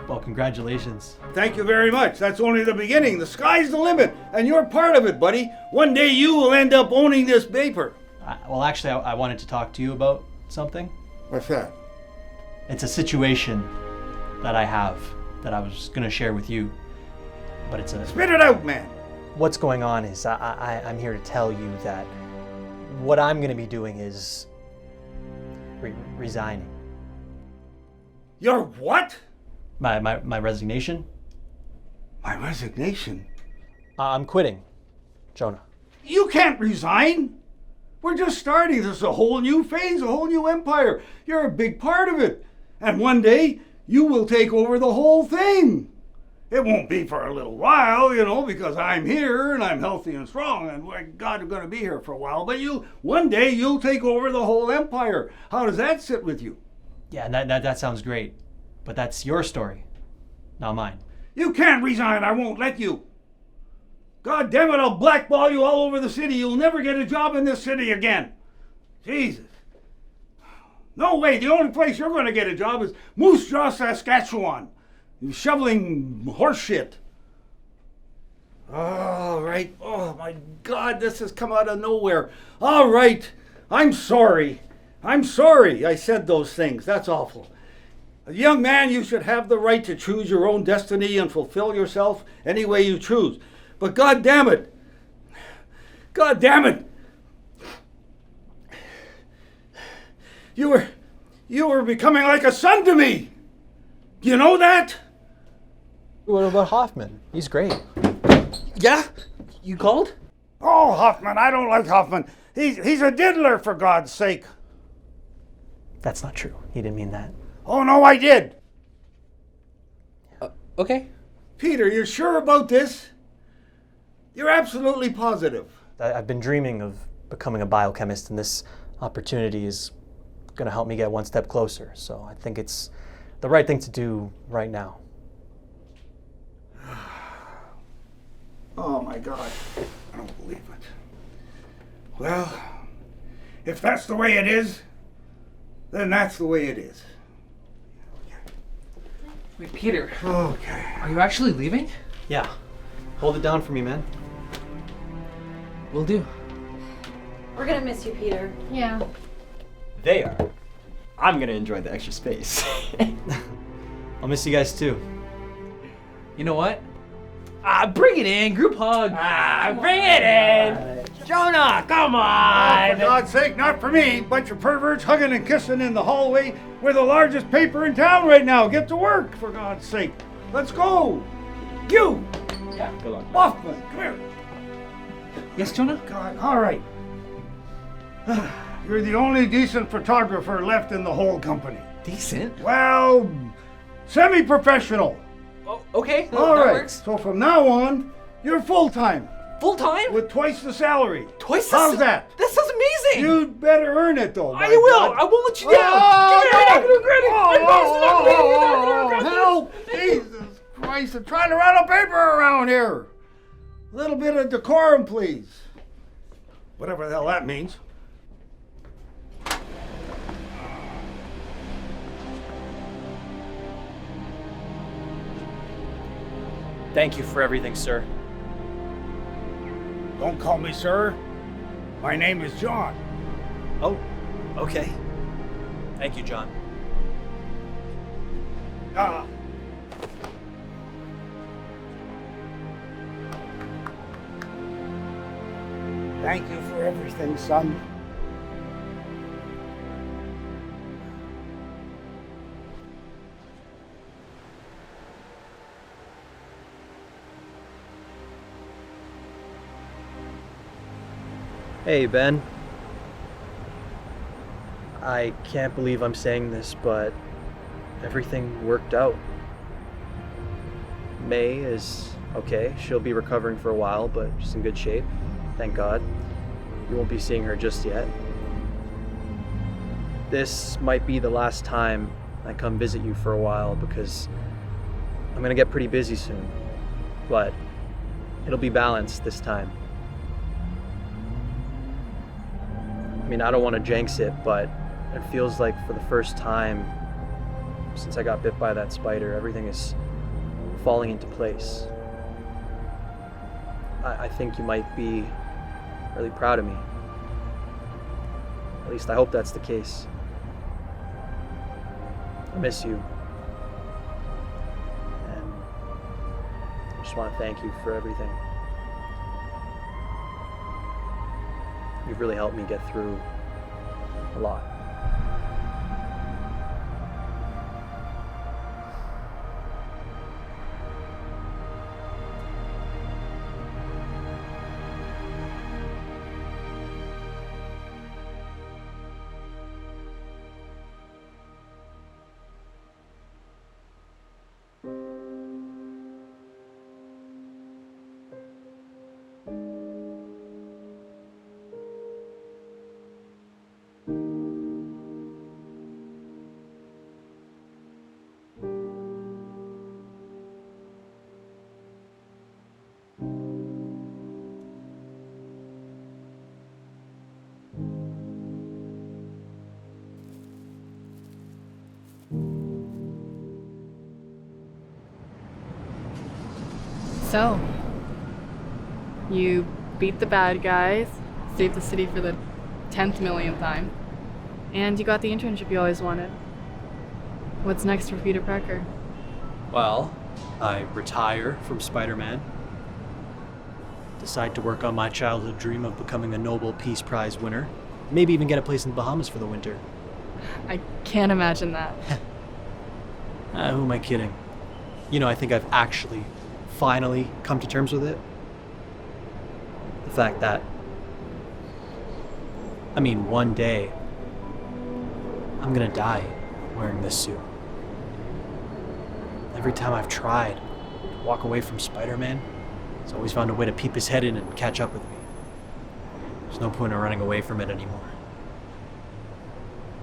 Well, congratulations. Thank you very much. That's only the beginning. The sky's the limit, and you're part of it, buddy. One day you will end up owning this paper. Well, actually, I wanted to talk to you about something. What's that? It's a situation that I have that I was going to share with you, but it's a... Spit it out, man! What's going on is I'm here to tell you that what I'm going to be doing is resigning. Your what? My resignation. My resignation? I'm quitting, Jonah. You can't resign! We're just starting. This is a whole new phase, a whole new empire. You're a big part of it. And one day, you will take over the whole thing. It won't be for a little while, you know, because I'm here and I'm healthy and strong, and my God, I'm going to be here for a while. But one day, you'll take over the whole empire. How does that sit with you? Yeah, that sounds great. But that's your story, not mine. You can't resign. I won't let you. God damn it, I'll blackball you all over the city. You'll never get a job in this city again. Jesus. No way. The only place you're going to get a job is Moose Jaw, Saskatchewan. You're shoveling horse shit. All right. Oh, my God, this has come out of nowhere. All right. I'm sorry. I'm sorry I said those things. That's awful. A young man, you should have the right to choose your own destiny and fulfill yourself any way you choose. But God damn it, you were becoming like a son to me. Do you know that? What about Hoffman? He's great. Yeah? You called? Oh, Hoffman, I don't like Hoffman. He's a diddler, for God's sake. That's not true. He didn't mean that. Oh, no, I did. Okay. Peter, you're sure about this? You're absolutely positive. I've been dreaming of becoming a biochemist, and this opportunity is going to help me get one step closer. So I think it's the right thing to do right now. Oh, my God. I don't believe it. Well, if that's the way it is, then that's the way it is. Wait, Peter. Okay. Are you actually leaving? Yeah. Hold it down for me, man. Will do. We're gonna miss you, Peter. Yeah. They are. I'm gonna enjoy the extra space. I'll miss you guys too. You know what? Bring it in, group hug. Bring it in. Jonah, come on. Oh, for God's sake, not for me. Bunch of perverts hugging and kissing in the hallway. We're the largest paper in town right now. Get to work, for God's sake. Let's go. You. Yeah, good luck. Hoffman, come here. Yes, Jonah? God, all right. You're the only decent photographer left in the whole company. Decent? Well, semi-professional. Oh, okay. All that right. works. So from now on, you're full-time. Full-time? With twice the salary. Twice the How's that? That sounds amazing. You'd better earn it, though. I will. I won't let you down. Oh, Come here, you're not gonna regret it. I promise you're not gonna regret this. Help! Jesus Christ, I'm trying to run a paper around here. A little bit of decorum, please. Whatever the hell that means. Thank you for everything, sir. Don't call me sir. My name is John. Oh, okay. Thank you, John. Thank you for everything, son. Hey, Ben. I can't believe I'm saying this, but everything worked out. May is okay. She'll be recovering for a while, but she's in good shape. Thank God. You won't be seeing her just yet. This might be the last time I come visit you for a while because I'm gonna get pretty busy soon. But it'll be balanced this time. I mean, I don't want to jinx it, but it feels like for the first time since I got bit by that spider, everything is falling into place. I think you might be really proud of me. At least I hope that's the case. I miss you. And I just want to thank you for everything. You've really helped me get through a lot. So, you beat the bad guys, saved the city for the 10th millionth time, and you got the internship you always wanted. What's next for Peter Parker? Well, I retire from Spider-Man, decide to work on my childhood dream of becoming a Nobel Peace Prize winner, maybe even get a place in the Bahamas for the winter. I can't imagine that. Who am I kidding? You know, I think I've actually finally come to terms with it. The fact that, one day, I'm gonna die wearing this suit. Every time I've tried to walk away from Spider-Man, he's always found a way to peep his head in and catch up with me. There's no point in running away from it anymore.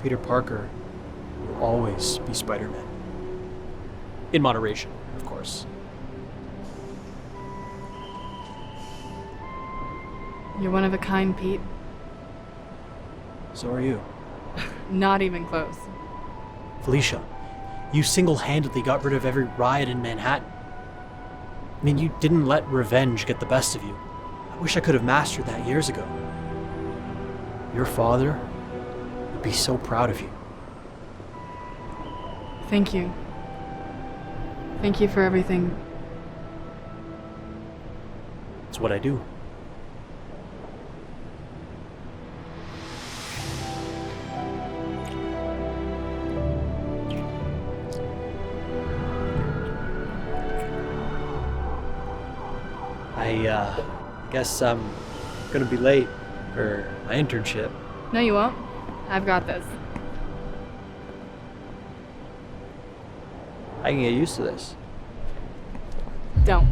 Peter Parker will always be Spider-Man. In moderation, of course. You're one of a kind, Pete. So are you. Not even close. Felicia, you single-handedly got rid of every riot in Manhattan. You didn't let revenge get the best of you. I wish I could have mastered that years ago. Your father would be so proud of you. Thank you. Thank you for everything. It's what I do. I guess I'm gonna be late for my internship. No, you won't. I've got this. I can get used to this. Don't.